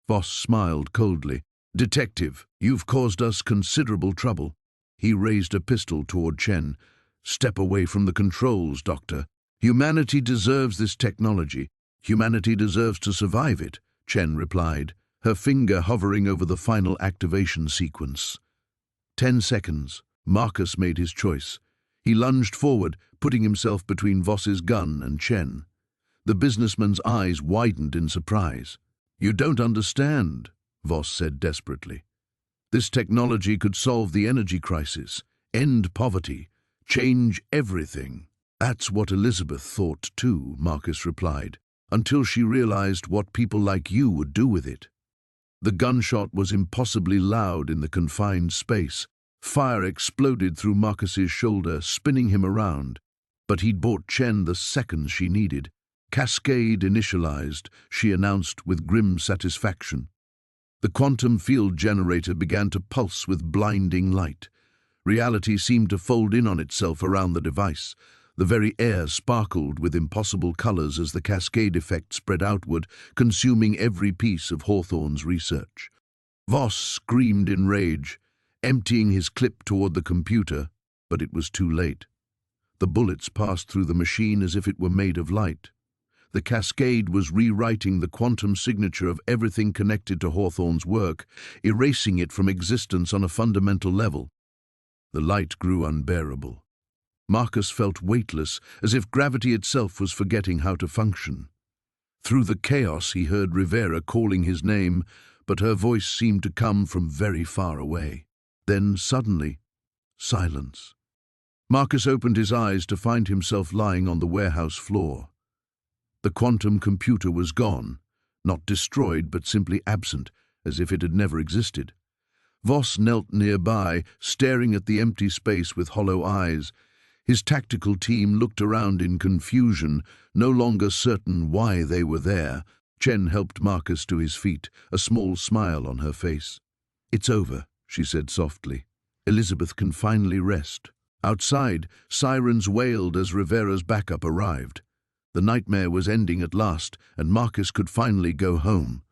Voss smiled coldly. "Detective, you've caused us considerable trouble." He raised a pistol toward Chen. "Step away from the controls, Doctor. Humanity deserves this technology. Humanity deserves to survive it," Chen replied, her finger hovering over the final activation sequence. 10 seconds. Marcus made his choice. He lunged forward, putting himself between Voss's gun and Chen. The businessman's eyes widened in surprise. "You don't understand," Voss said desperately. "This technology could solve the energy crisis, end poverty, change everything." "That's what Elizabeth thought too," Marcus replied, "until she realized what people like you would do with it." The gunshot was impossibly loud in the confined space. Fire exploded through Marcus's shoulder, spinning him around. But he'd bought Chen the seconds she needed. "Cascade initialized," she announced with grim satisfaction. The quantum field generator began to pulse with blinding light. Reality seemed to fold in on itself around the device. The very air sparkled with impossible colors as the cascade effect spread outward, consuming every piece of Hawthorne's research. Voss screamed in rage, emptying his clip toward the computer, but it was too late. The bullets passed through the machine as if it were made of light. The cascade was rewriting the quantum signature of everything connected to Hawthorne's work, erasing it from existence on a fundamental level. The light grew unbearable. Marcus felt weightless, as if gravity itself was forgetting how to function. Through the chaos he heard Rivera calling his name, but her voice seemed to come from very far away. Then, suddenly, silence. Marcus opened his eyes to find himself lying on the warehouse floor. The quantum computer was gone, not destroyed but simply absent, as if it had never existed. Voss knelt nearby, staring at the empty space with hollow eyes. His tactical team looked around in confusion, no longer certain why they were there. Chen helped Marcus to his feet, a small smile on her face. "It's over," she said softly. "Elizabeth can finally rest." Outside, sirens wailed as Rivera's backup arrived. The nightmare was ending at last, and Marcus could finally go home.